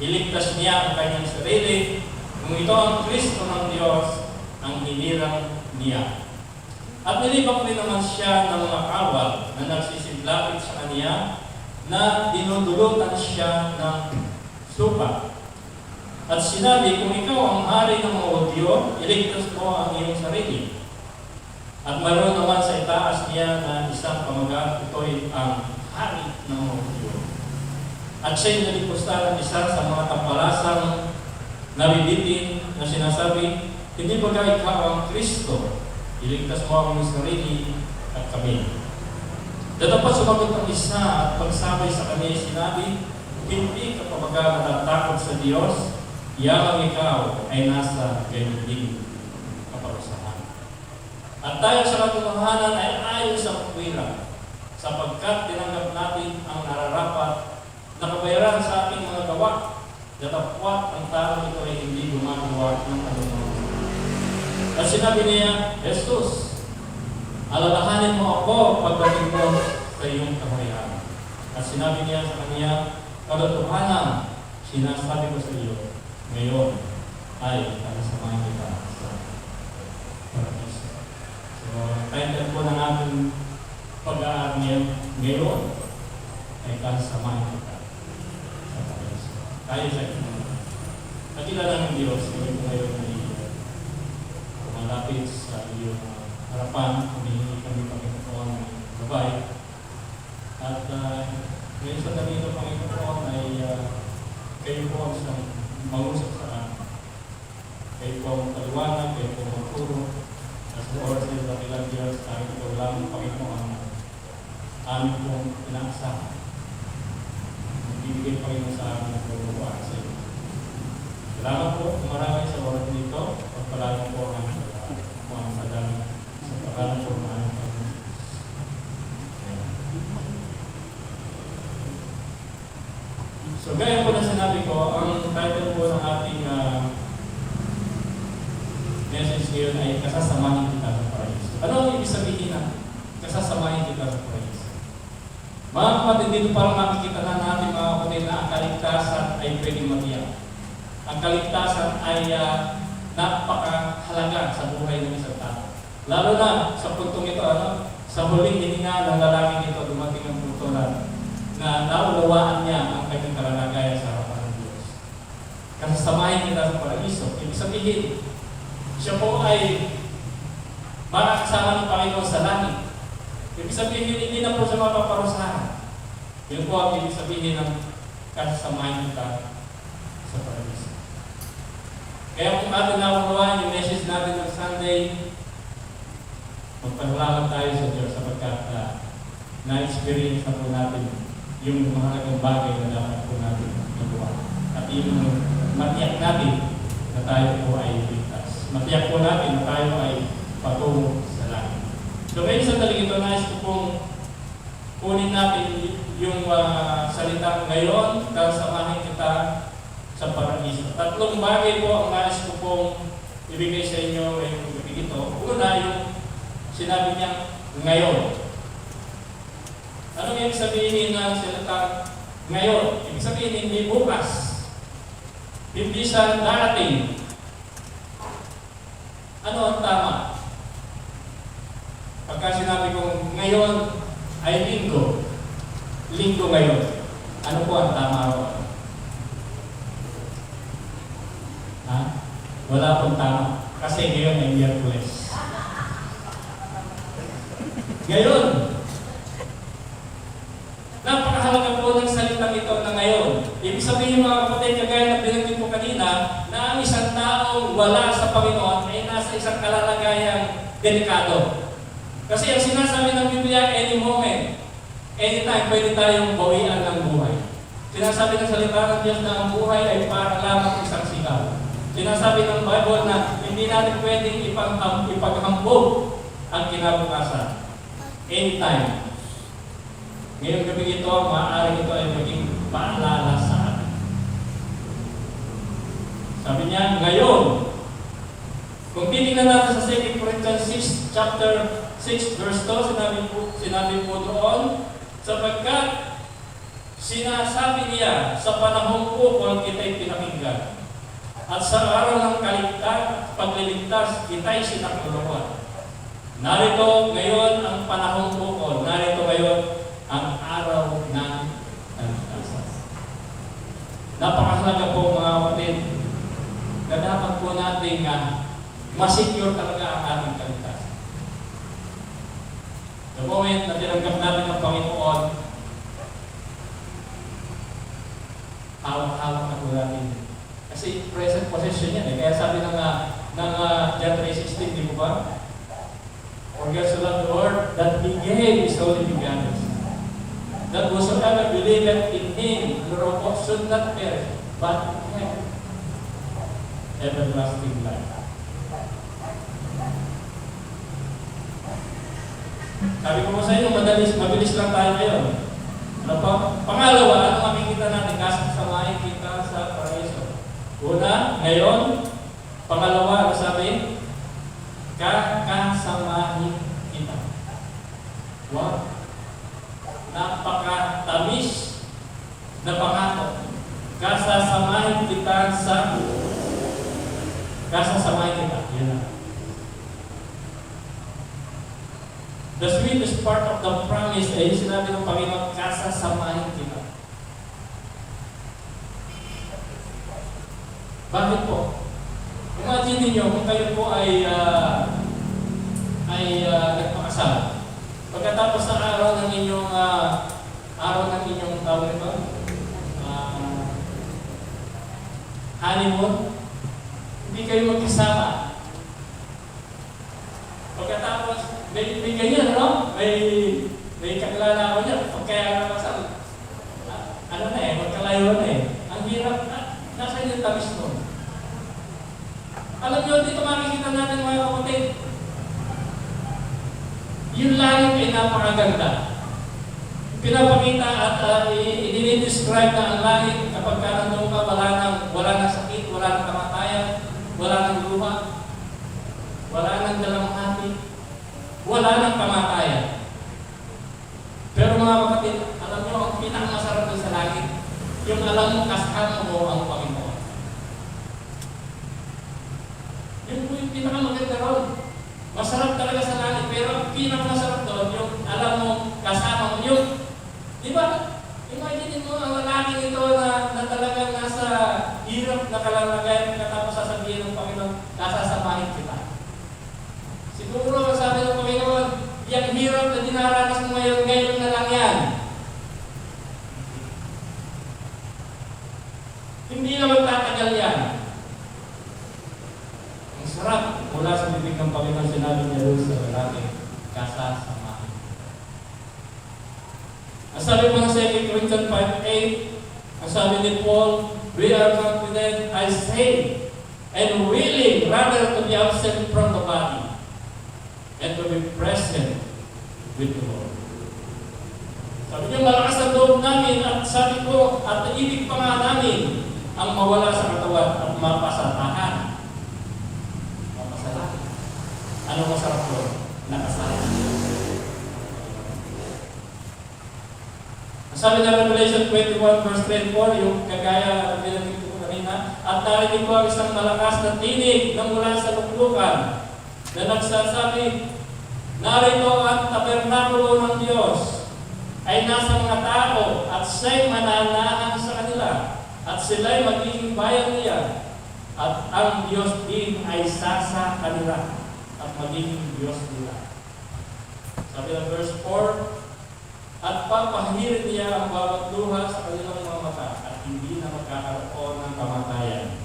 B: Iligtas niya ang kanyang sarili kung ito ang Kristo ng Diyos, ang hinirang niya. At nilibak rin naman siya ng mga kawal na nagsisiblapit sa kaniya na dinudulutan siya ng supa. At sinabi, kung ikaw ang hari ng mga Hudyo, iligtas mo ang iyong sarili. At mayroon naman sa itaas niya na isang pamagat, ito'y ang hari ng mga Hudyo. At siya'y nalipusta ng isa sa mga kapalasang nabibitin na sinasabi, hindi ba ikaw ang Kristo? Iligtas mo ang iyong sarili at kami. Datapat sumagot ang isa at pagsabay sa kanya sinabi, hindi ka pa baga natatakot sa Diyos, yamang ikaw ay nasa ganyan kaparusahan. At tayo sa katotohanan ay ayon sa pagwira, sapagkat tinanggap natin ang nararapat na kabayaran sa ating mga gawa, datapwat ang tao ito ay hindi gumagawa ng anumang. At sinabi niya, Jesus, alalahanin mo ako pagdating mo sa iyong kaharian. At sinabi niya sa kanya, katotohanan, sinasabi ko sa iyo, ngayon ay nakasamahan kita sa paradiso. So, title po ng ating pag-aaral ngayon ay kasamahan kita sa paradiso. Tayo sa inyo. Nakilala ng Diyos, ngayon ay malapit sa iyong harapan, humihingi kami Panginoon ng gabay. At ngayon sa dami ng Panginoon ay kayo po ang isang mangusap sa amin. Kayo po ang paliwanag, kayo po ang magturo. At sa oras ng dakilang Diyos, kahit ikaw lang ang Panginoon, amin pong inaasahan. Magbibigay Panginoon sa amin ng pagbawa sa iyo. Salamat po, maraming sa oras dito. Pagpalaman po ang mga madami sa pagkalan po ng aming Panginoon. So gaya po na sinabi ko, ang title po ng ating message ngayon ay kasasamahin kita sa paraiso. Ano ang ibig sabihin na kasasamahin kita sa paraiso? Mga kapatid, dito parang makikita na natin mga kapatid na ang kaligtasan ay pwedeng matiyak. Ang kaligtasan ay napakahalaga sa buhay ng isang tao. Lalo na sa puntong ito, sa huling hininga ng lalaking ito, dumating ang punto na naunawaan niya ang kanyang kalagayan sa harapan ng Diyos. Kasasamahin kita sa paraiso. Ibig sabihin, siya po ay makakasama ng Panginoon sa langit. Ibig sabihin, hindi na po siya mapaparusahan. Yun po ang ibig sabihin ng kasasamahin kita sa paraiso. Kaya kung atin naunawaan yung message natin ng Sunday, magpasalamat tayo sa Diyos sapagkat na-experience na po natin yung mahalagang bagay na dapat po natin magawa. At yung matiyak natin na tayo po ay ligtas. Matiyak po natin na tayo ay patungo sa langit. So ngayon sa talig ito, nais ko pong kunin natin yung salita ngayon dahil samahin kita sa paraiso. Tatlong bagay po ang nais ko pong ibigay sa inyo ngayong gabi ito. Una, yung sinabi niya ngayon. Anong ibig sabihin ng salita ngayon? Ibig sabihin hindi bukas. Hindi sa darating. Ano ang tama? Pagka sinabi kong ngayon ay linggo. Linggo ngayon. Ano po ang tama ro? Ha? Wala pong tama. Kasi ngayon ay Miyerkules. Ngayon. Napakahalaga po ng salitang ito na ngayon. Ibig sabihin mga kapatid, kagaya na binanggit ko kanina, na ang isang taong wala sa Panginoon ay nasa isang kalalagayang delikado. Kasi ang sinasabi ng Biblia, any moment, anytime, pwede tayong bawian ng buhay. Sinasabi ng salita ng Diyos na ang buhay ay para lamang isang sigaw. Sinasabi ng Bible na hindi natin pwedeng ipaghambog ang kinabukasan. Anytime. Ngayong gabi ito, maaaring ito ay maging paalala sa atin. Sabi niya, ngayon, kung titignan natin sa 2 Corinthians 6, chapter 6, verse 2, sinabi po doon, sapagkat sinasabi niya, sa panahon ko kung kita'y pinakinggan, at sa araw ng pagliligtas, kita'y sinakluluan. Narito ngayon ang panahon ko, narito ngayon ang araw ng kaligtasan. Napakahalaga po mga kapatid na dapat po natin masecure talaga ang ating kaligtasan. The moment na tinanggap natin ang Panginoon, hawak-hawak na po natin. Kasi present possession yan. Kaya sabi ng John 3:16, di mo ba? For God so loved the world that He gave His only begotten Son, that whosoever believeth in Him should not perish, but have everlasting life. Sabi ko po sa inyo, mabilis lang tayo ngayon. Ano pa? Pangalawa, ano makikita natin? Kasasamahin kita sa paraiso. Una, ngayon. Pangalawa, ano sabi? Kakasamahin kita. Wow. Napakatamis na pangako. Kasasamahin kita sa kasasamahin kita. Yan na. The sweetest part of the promise ay sinabi ng Panginoon, kasasamahin kita. Bakit po? Imagine niyo kung kayo po ay nagpakasal. Pagkatapos ng araw ng inyong tawag nito, honeymoon, hindi kayo magkasama. Pagkatapos, may ganyan, no? May kakilala ako niya, pagkaya nakasal. Magkalayo na eh. Ang hirap, nasa yung tamis nun. Alam niyo, dito makikita natin mga kapatid, yung langit ay napakaganda. Pinapakita at i-describe na ang langit kapag nandun ka, wala nang sakit, wala nang kamatayan, wala nang luha, wala nang dalamhati, wala nang kamatayan. Pero mga kapatid, alam niyo, ang pinakamasarap doon sa langit, yung alam mo kasama mo ang Panginoon. Yun po yung pinakamaganda ron. Masarap talaga sa langit, pero ang pinakamasarap doon, yung alam mo kasama mo, yung di ba? Imagine mo ang lalaking ito na talagang nasa hirap na kalalagayan katapos sasabihin ng Panginoon, kasasamahin kita. Siguro, sabi ng Panginoon, yung hirap na dinaranas mo ngayon na lang yan. Hindi na magtatagal yan. Ang sarap mula sa bibig ng Panginoon, sinabi niya doon sa lalaki, kasasamahin. Ang sabi po ng 2 Corinthians 5:8, ang sabi ni Paul, we are confident, I say, and willing rather to be absent from the body and to be present with the Lord. Sabi niya, malakas ang loob namin at sabi ko, at ibig pa nga namin ang mawala sa katawan at mapasatahan. Mapasalahan. Ano masarap ko? Nakasahan. Sabi ng Revelation 21 verse 24, yung kagaya na binanggit ko kanina, at narinig ko ang isang malakas na tinig na mula sa luklukan na nagsasabi, narito ang tabernakulo ng Diyos ay nasa mga tao at siya'y mananahan sa kanila at sila'y magiging bayan niya at ang Diyos din ay sasa kanila at magiging Diyos nila. Sabi ng verse 4, at papahirin niya ang bawat luha sa kanilang mga mata at hindi na magkakaroon ng kamatayan.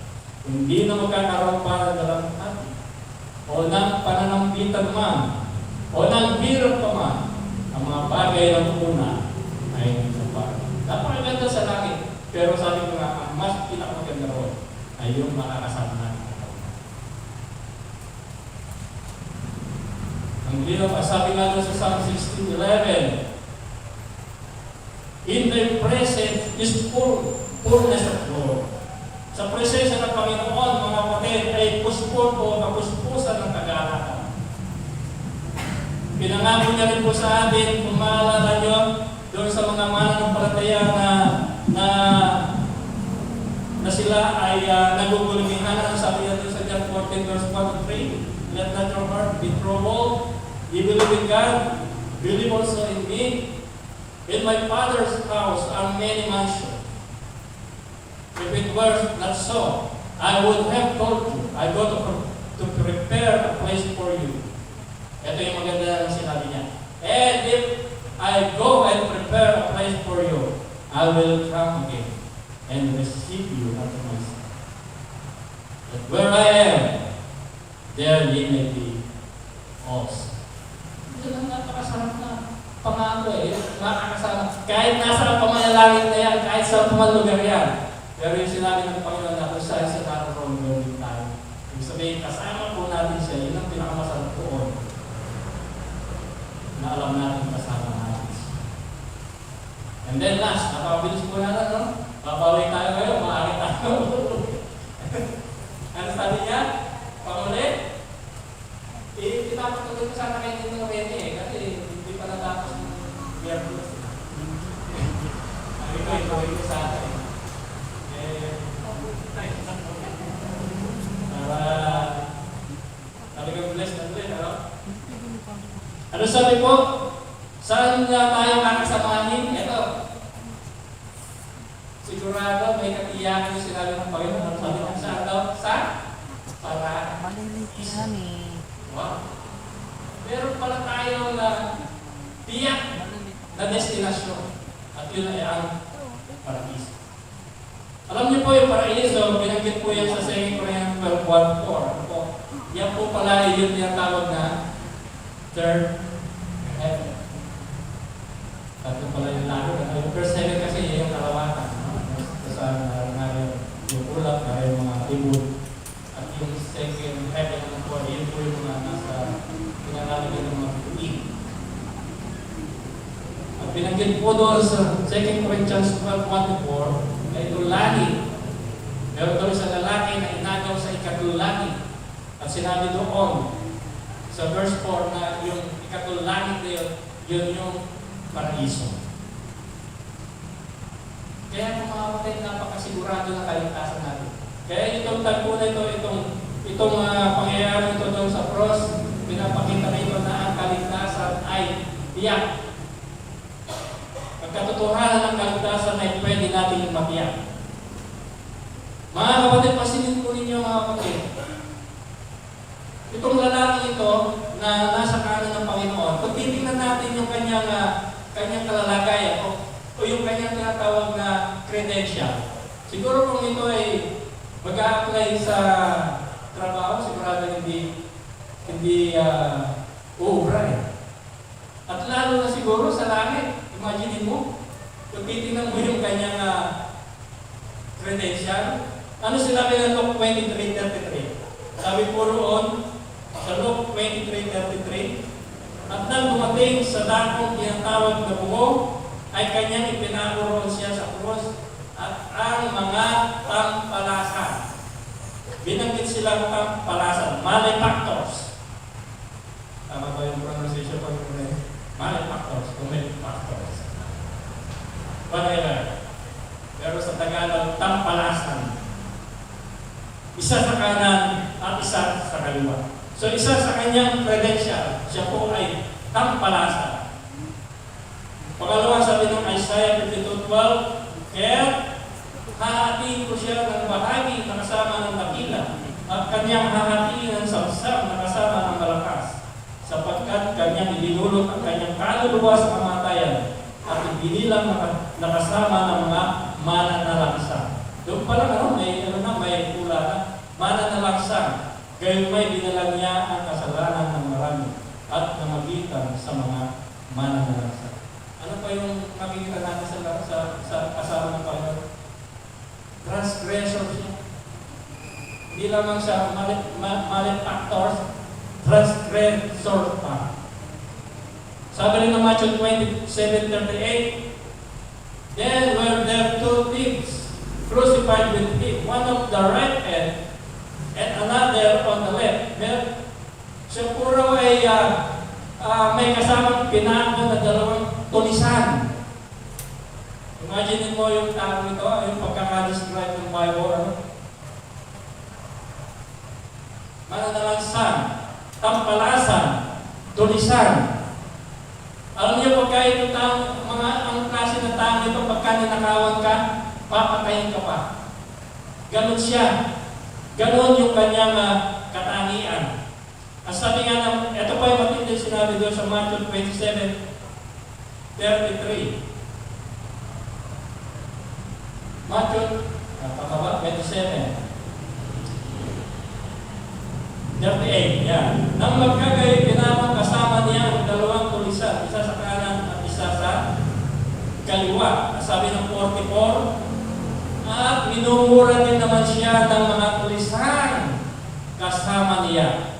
B: Hindi na magkakaroon pa ng dalamhati o ng pananambitan man o ng hirap pa man. Ang mga bagay ng una ay nagsaparan. Napakaganda sa langit. Pero sabi ko nga, ang mas pinakamaganda ron ay yung makakasama natin. Ang hirap, sabi nga doon sa Psalm 16:11, in the presence is fullness of joy. Sa presensya ng Panginoon, mga kapatid, ay puspon o kapuspusan ng kagalakan. Pinangako niya rin po sa atin, kung maalala nyo, doon sa mga mananampalataya na sila ay nagugulumihan. Sabi niya doon sa John 14 verse 1-3, let not your heart be troubled. You believe in God, believe also in me. In my Father's house are many mansions. If it were not so, I would have told you, I go to prepare a place for you. Ito yung maganda na sinabi niya. And if I go and prepare a place for you, I will come again and receive you unto myself. That where I am, there ye may be also. Ito lang napakasarap na pangako makakasama. Kahit nasa pamanalangin na yan, kahit sa pamanlugar yan. Pero yung sinabi ng Panginoon na kung saan sa naroon gawin tayo. Ibig sabihin, kasama po natin siya, yun ang pinakamasarap doon. Na alam natin kasama natin siya. And then last, napakabilis po natin, no? Papawin tayo ngayon, maaari tayo. Ano sabi niya? Pangulit? Pinapatuloy ko sana kayo din ng Rene kasi hindi pa natapos ng Miyerkules. Sabi ko, ituloy ko sa atin. Sabi ko, bless na bless, ano? Ano sabi po? Saan na tayo kakasamahin? Ito. Sigurado may katiyakan yung sinabi ng Panginoon. Ano sabi ng saan daw? Sa? Para.
D: Malilitis kami.
B: Wow. Meron pala tayo na tiyak na destinasyon. At yun ay ang paraiso. Alam niyo po yung paraiso, binanggit po yan sa 2 Corinthians 12:1-4. Ano po? Yan po pala yung tinatawag na third heaven. Tatlo pala yung lalo. Yung first heaven kasi yung kalawatan. Kasama na yung ulap, yung mga ibon. At yung second binanggit po doon sa 2 Corinthians 12:1-4, ay itong langit. Meron doon sa lalaki na inagaw sa ikatlong langit. At sinabi doon sa verse 4 na yung ikatlong langit na yun yung paraiso. Kaya kung mga kapatid, napakasigurado na kaligtasan natin. Kaya itong tagpo na ito, itong pangyayari ito doon sa cross, pinapakita na ito na ang kaligtasan ay tiyak. Ang katotohanan ng kaligtasan ay pwede natin matiyak. Mga kapatid, pasilin po ninyo mga kapatid. Itong lalaki ito na nasa kanan ng Panginoon, kung titingnan natin yung kanyang kalalagayan o yung kanyang tinatawag na credential, siguro kung ito ay mag-a-apply sa trabaho, sigurado hindi uubra eh. At lalo na siguro sa langit, imagine mo, kung titingnan mo yung kanyang credential, ano sinabi ng Luke 23:33? Sabi po roon, sa Luke 23:33, at nang dumating sa dakong tinatawag na buo, ay kanyang ipinakuroon siya sa krus at ang mga tampalasan. Binanggit silang tampalasan, malefactors. Tama ba yung pronunciation pag malefactors, malefactors. Whatever. Pero sa Tagalog, tampalasan. Isa sa kanan at isa sa kaliwa. So isa sa kanyang credential, siya po ay tampalasan. Pangalawa, sabi ng Isaiah 52:12, kaya hahatiin ko siya ng bahagi na kasama ng dakila at kanyang hahatiin ng samsam na kasama ng malakas, sapagkat kanyang ililulot ang kanyang kaluluwa sa kamatayan at ibinilang na kasama ng mga mananalangsang. Doon pa lang may pula na mananalangsang. Gayon may binalang niya ang kasalanan ng marami at namagitan sa mga mananalangsang. Ano pa yung makikita natin sa kasama ng Panginoon? Transgressor siya. Hindi lamang siya malefactors, transgressor pa. Sabi rin ng Matthew 27:38, then were there two thieves crucified with him, one of the right hand and another on the left. Siya puro ay may kasamang pinako na dalawang tulisan. Imagine mo yung tao ito, yung pagkakadescribe ng Bible. Mananalangsang, tampalasan, tulisan. Alam niyo pagka ito ang klase ng tao ito, pagka ninakawan ka, papatayin ka pa. Ganon siya. Ganon yung kanyang katangian. Ang sabi nga ito pa yung matindi sinabi doon sa Matthew 27:33. Matthew, pababa, 27:38. Yan. Nang magkagayon, pinamang kasama niya ang dalawang tulisan, isa sa kanan at isa sa kaliwa. Sabi ng 44, at minumura din naman siya ng mga tulisan kasama niya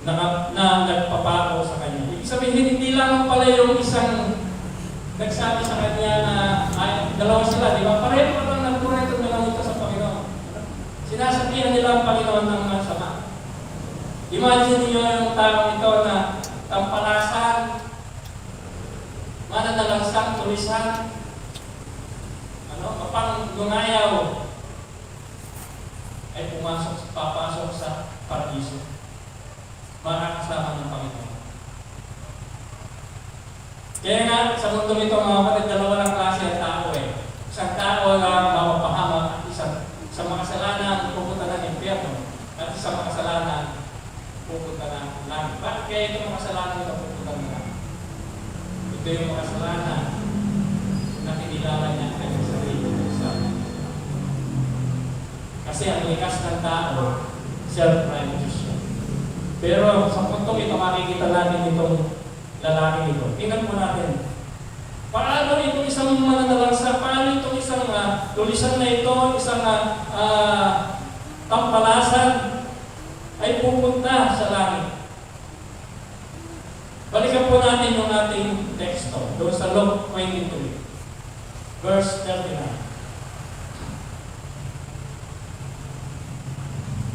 B: na nagpapako sa kanya. Ibig sabihin, hindi lang pala yung isang nagsabi sa kanya na ay, dalawa sila, di ba? Pareho pa lang nagturay itong dalawa ito sa Panginoon. Sinasabihan nila ang Panginoon ng masama. Imagine niyo yung tao ito na tampalasan, mananalangsang, tulisan, kapang lungayaw, ay papasok sa paraiso. Makakasama ng Panginoon. Kaya nga, sa mundo ito mga kapatid, dalawa lang klase ang tao eh. Isang tao na mapapahamak at isang sa makasalanan pupunta ng impyerno at isang makasalanan pupunta ng langit. Bakit kaya itong makasalanan ito pupunta ng langit? Ito yung makasalanan na kinilala niya ang kanyang sarili. Kasi ang likas ng tao, self-righteous siya. Pero sa puntong ito, makikita natin itong lalaki ito. Tingnan po natin. Paano itong isang mananalangsa? Paano itong isang tulisan na ito, isang tampalasan ay pupunta sa langit? Balikan po natin yung ating text. verse 39.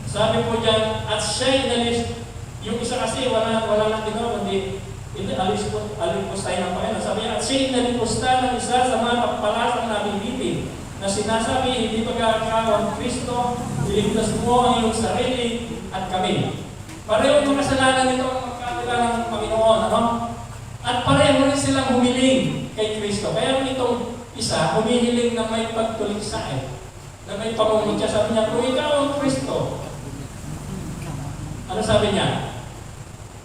B: Sabi po dyan, at siya'y inalis, yung isa kasi wala nang ginawa, kundi alipustahin ng Panginoon. Sabi niya, at siya'y inalipusta ng isa sa mga papalasang nabibitin, na sinasabi, hindi pagkakaw ang Kristo, iligtas mo ang iyong sarili at kami. Pareho yung kasalanan nito ang magkakila ng Panginoon, ano? At pareho rin silang humiling kay Kristo. Kaya itong isa, humihiling na may pagtuligsa na may pamumutya. Sabi niya, kung ikaw ang Kristo, ano sabi niya?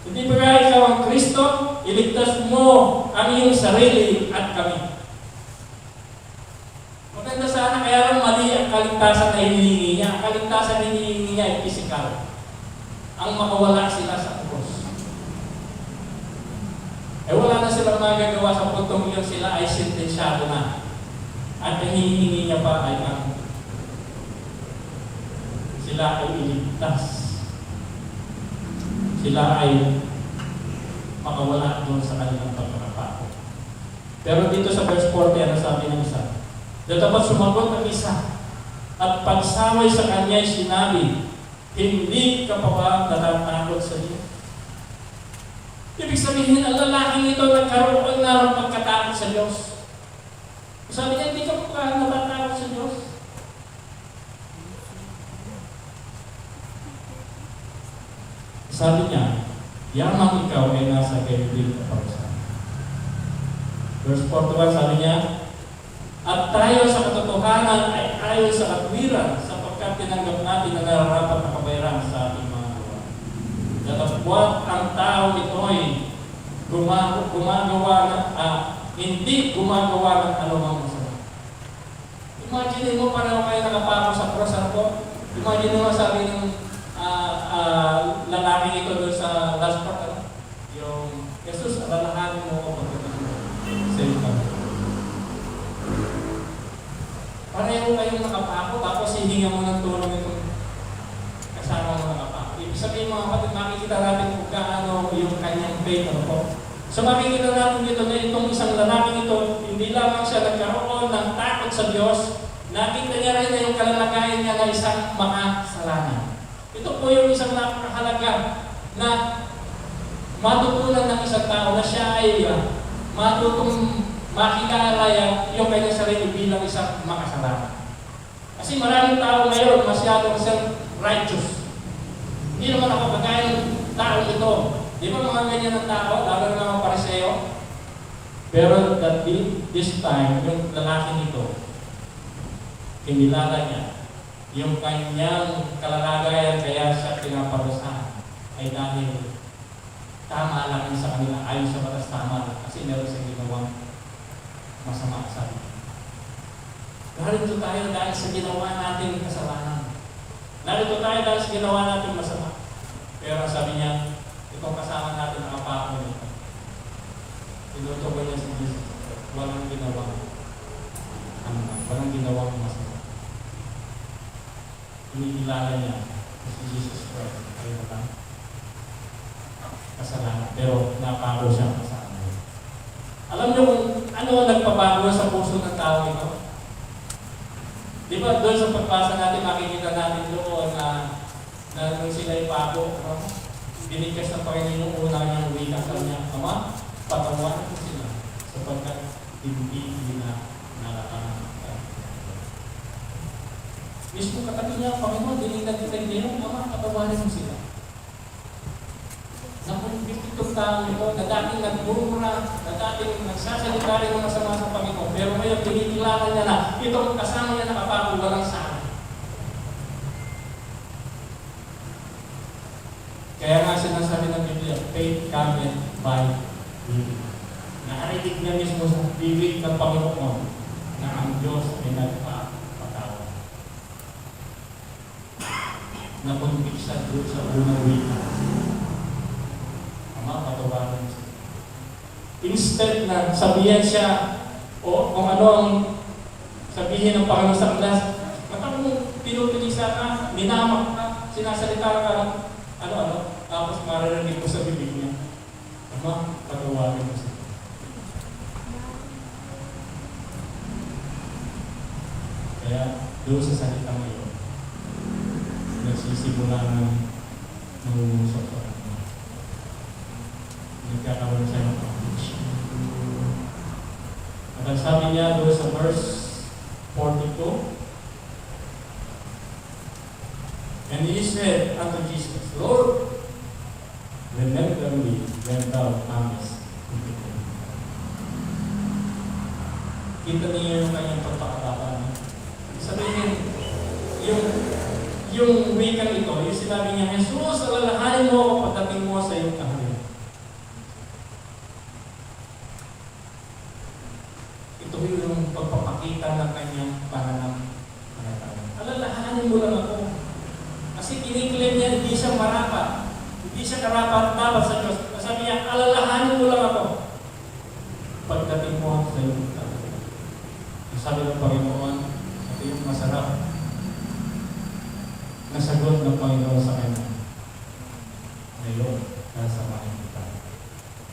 B: Hindi ba ikaw ang Kristo, iligtas mo ang iyong sarili at kami. Maganda sana, kaya lang mali ang kaligtasan na hinihingi niya. Ang kaligtasan na hinihingi niya ay physical. Ang makawala sila sa krus. Wala na silang magagawa sa puntong iyon, sila ay sentensyado na. At ang hinihingi niya pa ay ang sila ay iligtas. Sila ay makawala doon sa kanilang pagkakapako. Pero dito sa verse 40, ano sabi ng isa? Dapat sumagot ang isa at pagsaway sa kanya ay sinabi, hindi ka pa ba natatakot sa Diyos? Ibig sabihin, ang lalaking ito nagkaroon na ng pagkatakot sa Diyos. Sabi niya, hindi ka pa natatakot sa Diyos? Sabi niya, yamang ikaw ay nasa Gabriel na parusahan. Verse 41, sabi niya, at tayo sa katotohanan ay ayon sa katwiran sapagkat tinanggap natin na nararapat na kabayaran sa ating mga gawa. Datapwat ang tao ito ay hindi gumagawa ng anumang masama. Imagine mo, pareho kayo nakapako sa cross, ano po? Imagine mo, sabi ng lalaking ito doon sa last part, ano? Yung, Jesus, alalahanin mo ako pagdating mo. Salita mo. Pareho kayong nakapako, tapos hihinga mo ng tulong itong kasama mo nakapako. Ibig sabihin mga kapatid, makikita natin kung gaano yung kanyang faith, ano po? So makikita natin dito na itong isang lalaking ito, hindi lamang siya nagkaroon ng takot sa Diyos, nakita niya rin na yung kalalagayan niya na isang makasalanan. Ito po yung isang napakahalaga na matutunan ng isang tao na siya ay matutong makikala yung kanyang sarili bilang isang makasalanan. Kasi maraming tao ngayon masyadong self-righteous. Hindi naman ako kagayang tao ito. Di ba mga ganyan ng tao, lalo na mga pariseo? Pero this time, yung lalaking ito, kinilala niya yung kanyang kalalagayan kaya siya pinaparusahan ay dahil tama lang sa kanila, ayon sa batas tama lang kasi meron siyang ginawang masama sa atin. Narito tayo dahil sa ginawa natin kasalanan. Narito tayo dahil sa ginawa natin masama. Pero sabi niya, itong kasama natin ang kapako nito. Tinutukoy niya si Jesus. Walang ginawang masama. Inilala niya si Jesus Christ ay walang kasalanan. Pero napako siya kasalanan. Alam niyo kung ano ang nagpabago sa puso ng tao ito? Di ba doon sa pagbasa natin, makikita natin doon na nung sila ipako, binigkas ng Panginoon yung una niyang wika sa niya, Ama, patawanan ko sila sapagkat hindi na nalakanan. Mismo katabi niya, Panginoon, dinigdag-digdag niya yung Ama, patawanan mo sila. Nakumbit itong tao ito, na dating nagmumura, na dating nagsasalita rin ng masama sa Panginoon, pero ngayon pinikilala niya na itong kasama niya nakapako walang sana. Kaya nga sinasabi ng Biblia, faith cometh by believing. Nakarinig niya mismo sa bibig ng Panginoon na ang Diyos ay nagpapatawad. Nakumbit siya doon sa unang wika. Ama, patawarin mo siya. Instead na sabihan siya o kung ano ang sabihin ng Panginoon sa kanila, matang pinutulisa ka, minamak ka, sinasalita ka, tapos maririnig mo sa bibig niya. Ama, patawarin mo siya. Kaya doon sa salita ngayon, nagsisimula ng nangunguso ko. Nagkakaroon siya ng conviction. At ang sabi niya doon sa verse 42, and he said unto Jesus, Lord, remember me when thou comest into the kingdom. Kita niyo yung kanyang pagpakatapan. Sabihin, yung wikang ito, yung sinabi niya, Jesus, alalahanin mo ako pagdating mo sa iyong kaharian. Ito yung pagpapakita ng kanyang pananampalataya. Alalahanin mo lang ako. Kasi kiniklaim niya, hindi siya marapat. Hindi siya karapat-dapat sa Diyos. Sabi niya, alalahanin mo lang ako. Pagdating mo sa iyong kaharian. Sabi ng Panginoon, ito yung masarap na sagot ng Panginoon sa kanya. Ngayon, nasamahin kita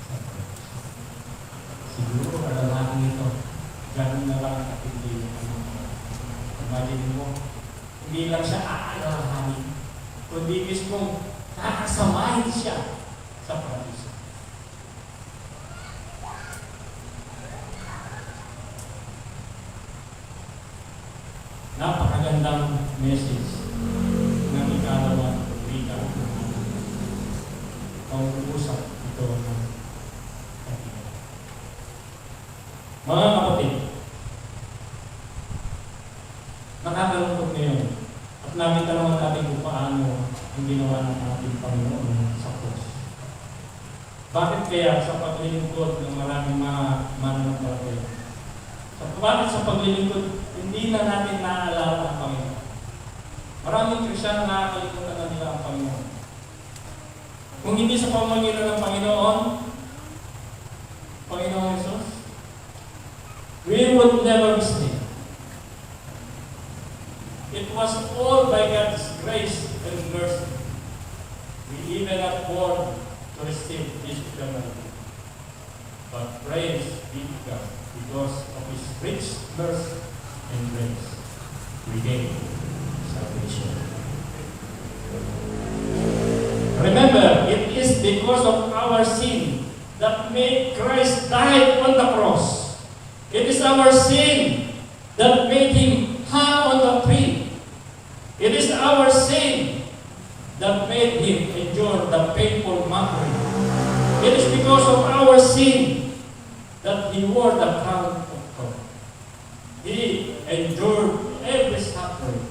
B: sa Diyos. Siguro, alalahanin ito. Ganun na lang katindi. Imagine mo, hindi lang siya aalalahanin, kundi mismo kakasamahin siya sa paraiso. Napakagandang message ng ikalawang wika. Pag-uusap ito ng katiyan. Mga kapatid, nakakalungkot ngayon at nakita naman natin kung paano ang ginawa ng ating Panginoon sa krus. Bakit kaya sa paglilingkod ng maraming mga mananampalataya? Bakit sa paglilingkod hindi na natin naaalala ang Panginoon? Maraming Kristiyan nakakalimutan na nila ang Panginoon. Kung hindi sa pamagitan ng Panginoon Jesus, we would never be saved. It was all by God's grace and mercy. We even are born to receive this eternal life. But praise be to God, because of His rich mercy and grace, we gain salvation. Remember, it is because of our sin that made Christ die on the cross. It is our sin that made Him hang on the tree. It is our sin that made Him endure the painful mockery. It is because of our sin that He wore the crown of thorns. He endured every suffering.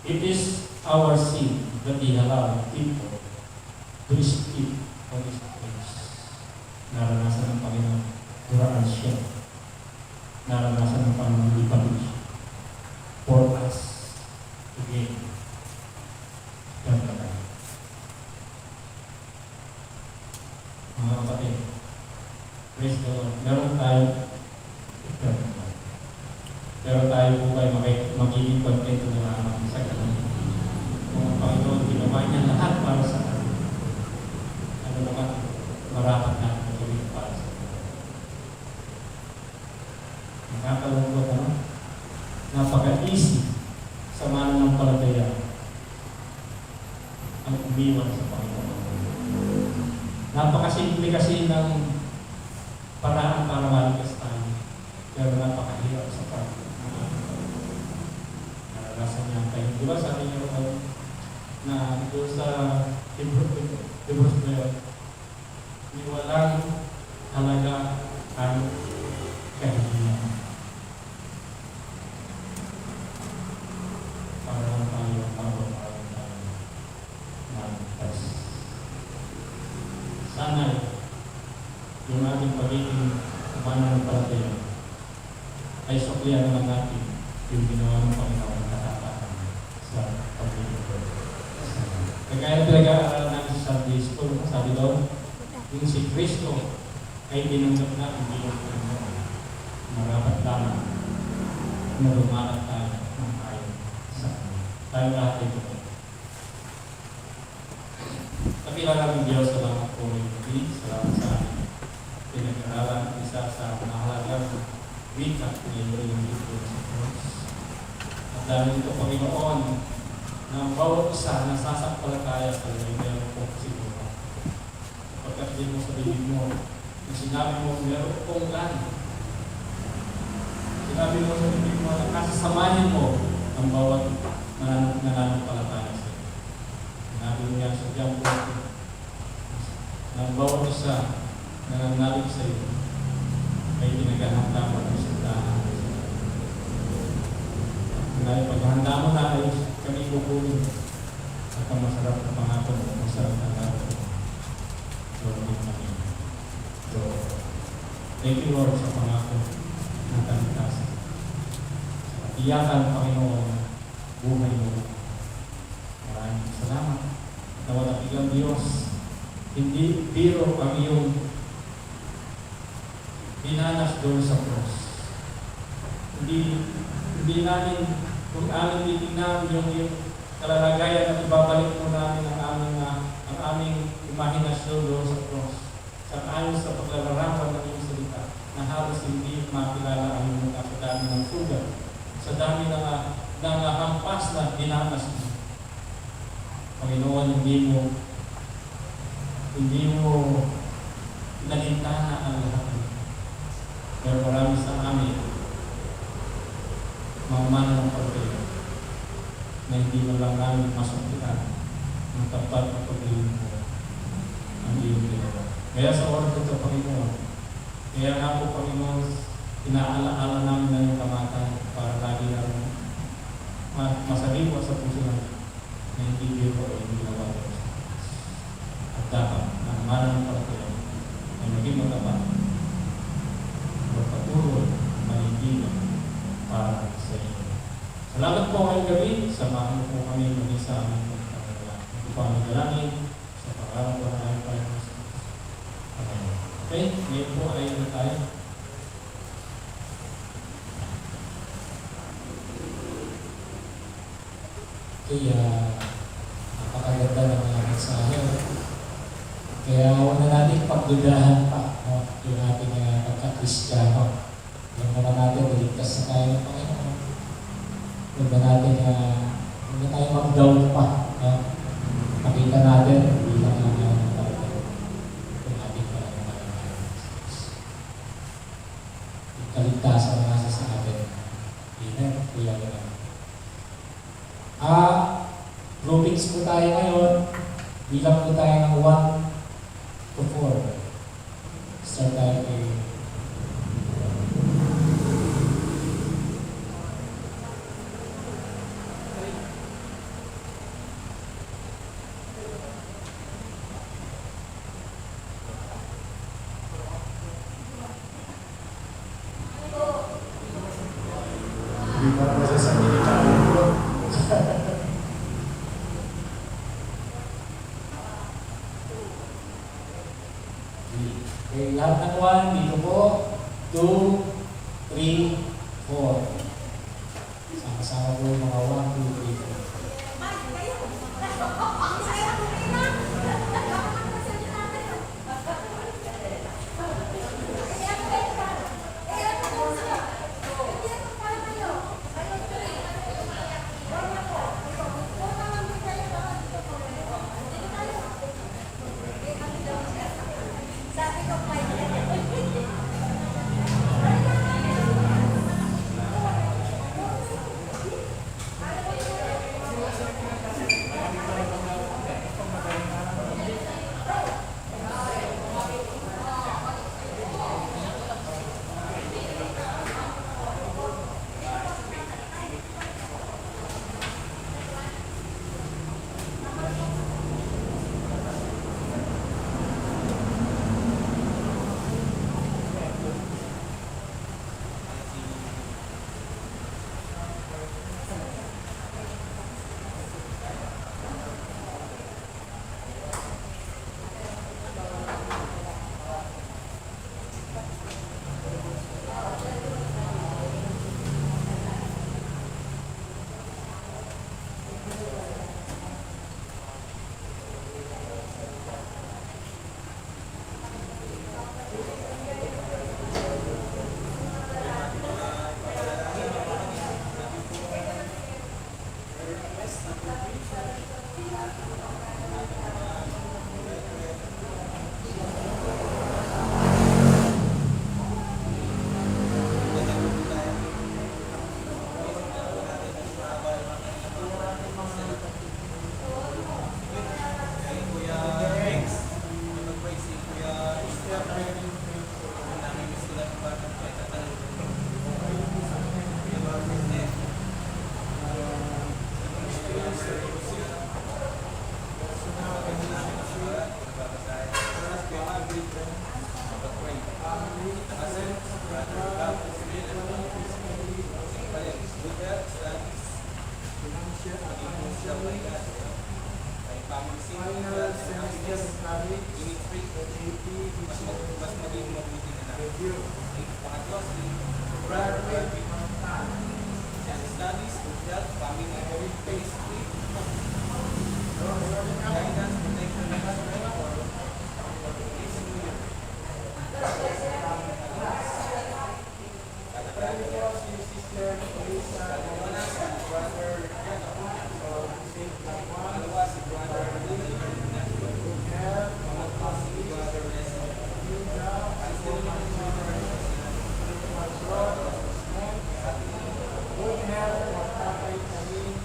B: It is our sin that He allowed people to speak of His praise. Naranasan ng Panginoon, duraan siya. Naranasan ng Panginoon, ipabig siya. For us to gain eternal life. Mga kapatid, praise the Lord. Meron tayo eternal life. Pero tayo po kayo magiging kontento na lamang sa kanya. Kung ang Panginoon ginawa niya lahat para sa atin, ano naman, marapat natin gawin para sa atin. Nakakalungkot naman. Napaka-easy sa mananampalataya ang umiwan sa Panginoon. Napakasimple kasi ng paraan para malikas tayo. Pero napakahirap sa Panginoon. Naranasan niya kayo. Di ba sabi niya rin na doon sa Hebrews na yun, walang halaga ang kahilingan. Para tayo maligtas. Sana yung ating pagiging mananampalataya ay suklian naman natin yung ginawa ng Panginoon katapatan sa paglilingkod. Kagaya pinag-aaralan natin sa Sunday School, sabi doon, yung si Kristo ay dinanggap natin bilang Panginoon. Marapat lamang na lumakat tayo ng ayon sa Kanya. Tayo lahat ito. Kakilala ng Diyos, salamat po rin. Salamat sa akin. Pinag-aaralan isa sa mahalagang wika, libre yung libro sa cross. At dahil ito, Panginoon, na ang bawat isa na sasampalataya sa iyo, meron pong siguro. Pagkat din mo sa bibig mo, yung sinabi mo, meron pong gano'n. Sinabi mo sa bibig mo na kasasamahin mo ang bawat nananampalataya sa iyo. Sinabi mo yan sa John 14, na ang bawat isa na nananalig sa iyo ay pinagahanda mo ng sintahan. Dahil paghahanda mo na ay kami kukunin at ang masarap na pangako mo, masarap na laro mo. Lord, kami. So, thank you Lord sa pangako ng kaligtasan. Sa iyakan, Panginoon, buhay mo. Maraming salamat na walang ilang Diyos. Hindi biro ang iyong dinanas doon sa cross. Hindi namin, kung amin titignan yung kalalagayan at ibabalik mo namin ang aming imahinasyon doon sa cross. Sa ayon sa paglalarawan ng iyong salita, na halos hindi makilala ang iyong kapitami ng sugat. Sa dami ng hampas na dinanas mo. Panginoon, hindi mo nalintana ang lahat. Pero marami sa amin, mamana ng pagkayo, na hindi mo lang namin masumpitan ng tapat na pagkayo mo ang iyong ginawa. Kaya sa oras ito, Panginoon, kaya nga po, Panginoon, inaalaala namin na yung kamatan para lagi namin masaliwa sa puso namin na hindi biro o yung ginawa ko. At dapat, na mamana ng pagkayo, ay maging matapat patuloy manindigan para sa inyo. Salamat po ngayong gabi. Samahan po kami maging sa aming pagkakala. Ito po ang dalangin sa pangalan po ng aming Panginoon. Amen. Okay, ngayon po ay ano tayo?
A: Kaya napakaganda ng mga mensahe. Kaya huwag na natin pagdudahan pa yung ating pagka-Kristiyano. Yung naman natin, maligtas na tayo ng Panginoon. Huwag na natin, huwag na tayo mag-doubt pa. Pakita natin, bilang ng Panginoon. Yung ating Panginoon. Yung kaligtasan na nasa sa atin. Amen. Kuya naman. Groupings po tayo ngayon. Bilang po tayo ng 1 to 4. Start tayo kayo.
E: Hindi mo na masasabi ni Kalo.
A: Okay, lahat ng 1, dito po. 2, 3, 4. Sama-sama po yung mga 1, 2, 3, 4.
E: Final semester study, review, graduate on time, sister Lisa, brother good health of Tatay Karim,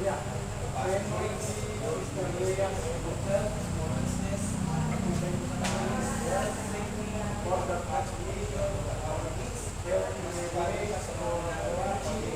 E: yeah, pregnancy, Sister Leah's good health, for the continuation of our needs, help in the ways for watching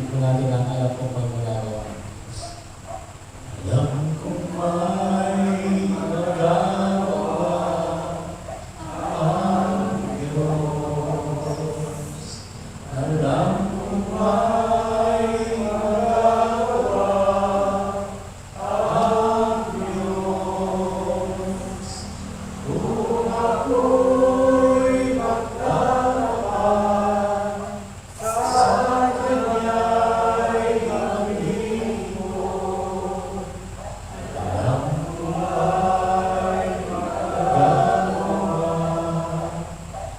A: po natin ang alam kong magmularo. Alam kong may nagawa ang Diyos. Alam kong may nagawa ang Diyos. Kung ako'y magdaraman sa Kanya'y maglingkod, alam ko ay magagawa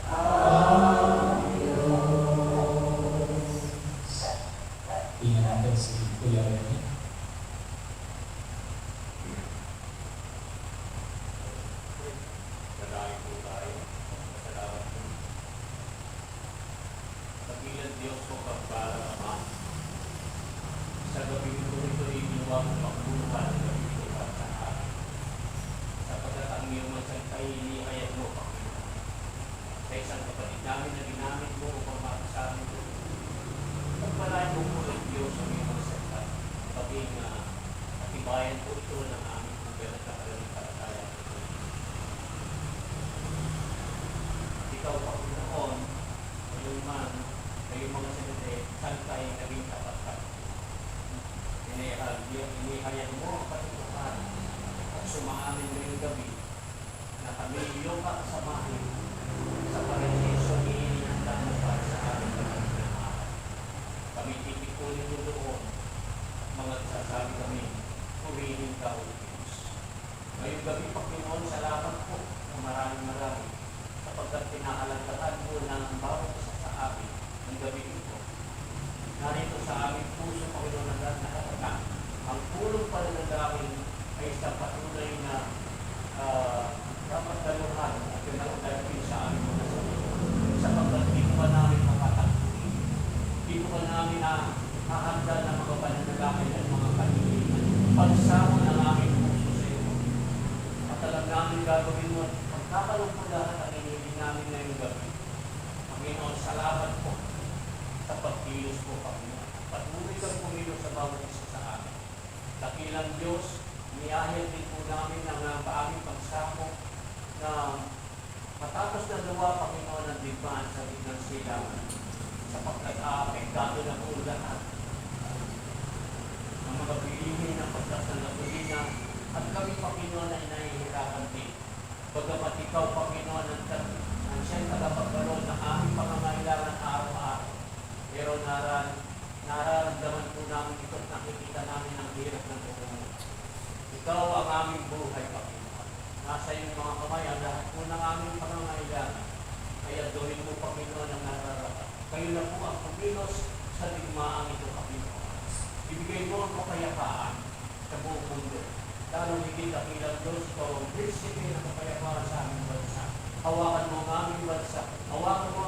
A: ang Diyos. Tingnan natin si Kuya Rene.
F: Dalangin po tayo. Salamat po. Dakilan Diyos po pagpala Ama. Sa gabi ito iniwag ang pagbunuhan ng gabi ito para sa akin. Sapagkat ang iyong magsantay inihayan mo, Panginoon. Sa isang kapatid namin na ginamit mo upang makasamin ko. Pagpalain mo po ng Diyos ang iyong magsantay. Paging atibayan po ito ng aming pagkalat na kalalipalataya. Ikaw, Panginoon, ngayon man, ngayong mga sinute, santay naging tapat ka. Inihayan mo ang patutukan at sumaamin ngayong gabi na kami iyong kakasamahin sa paradiso iniinanda mo para sa aming pagkakas. Kami titipunin mo doon at mga sasabi kami, purihin ka o Diyos. Ngayong gabi, Panginoon, salamat po na maraming sapagkat pinaalagdaan mo ng bawat isa sa amin ng gabi ito. Narito sa aming puso, Panginoon, na nakatatak. Ang pulong pananalangin ay sa patunay na dapat daluhan at pinagdalpin sa aming mga sarili. Sapagkat di ko pa namin makatagpuin. Di ko pa namin hahanda ng mga pananalangin at mga kaniliman. Pagsamo ng aming puso sa iyo. At alam namin gagawin mo at pagkakalong po lahat ang inilig namin ngayong gabi. Panginoon, salamat po sa pagkilos po, Panginoon. Patuloy kang pumilos sa bawat isa sa amin. Dakilang Diyos, niyahid din po namin ang aming pagsamo na matapos na luwa, Panginoon, ang digmaan sa gitnang silangan. Sapagkat apektado na po lahat ang mga bilihin ng pagkas ng gasolina at kami, Panginoon, ay nahihirapan din. Bagamat ikaw, Panginoon, ang siyang tagapagkaroon ng aming pangangailangan araw-araw. Pero nararamdaman po namin ito at nakikita namin ang hirap ng buhay. Ikaw ang aming buhay, Panginoon. Nasa iyong mga kamay ang lahat po ng aming pangangailangan. Kaya doon mo, Panginoon, ang nararapat. Kayo na po ang pumilos sa digmaan ito, Panginoon. Ibigay mo ang kapayapaan sa buong mundo. Lalo higit dakilang Diyos, ikaw ang prinsipe ng kapayapaan sa aming bansa. Hawakan mo ang aming bansa. Hawakan mo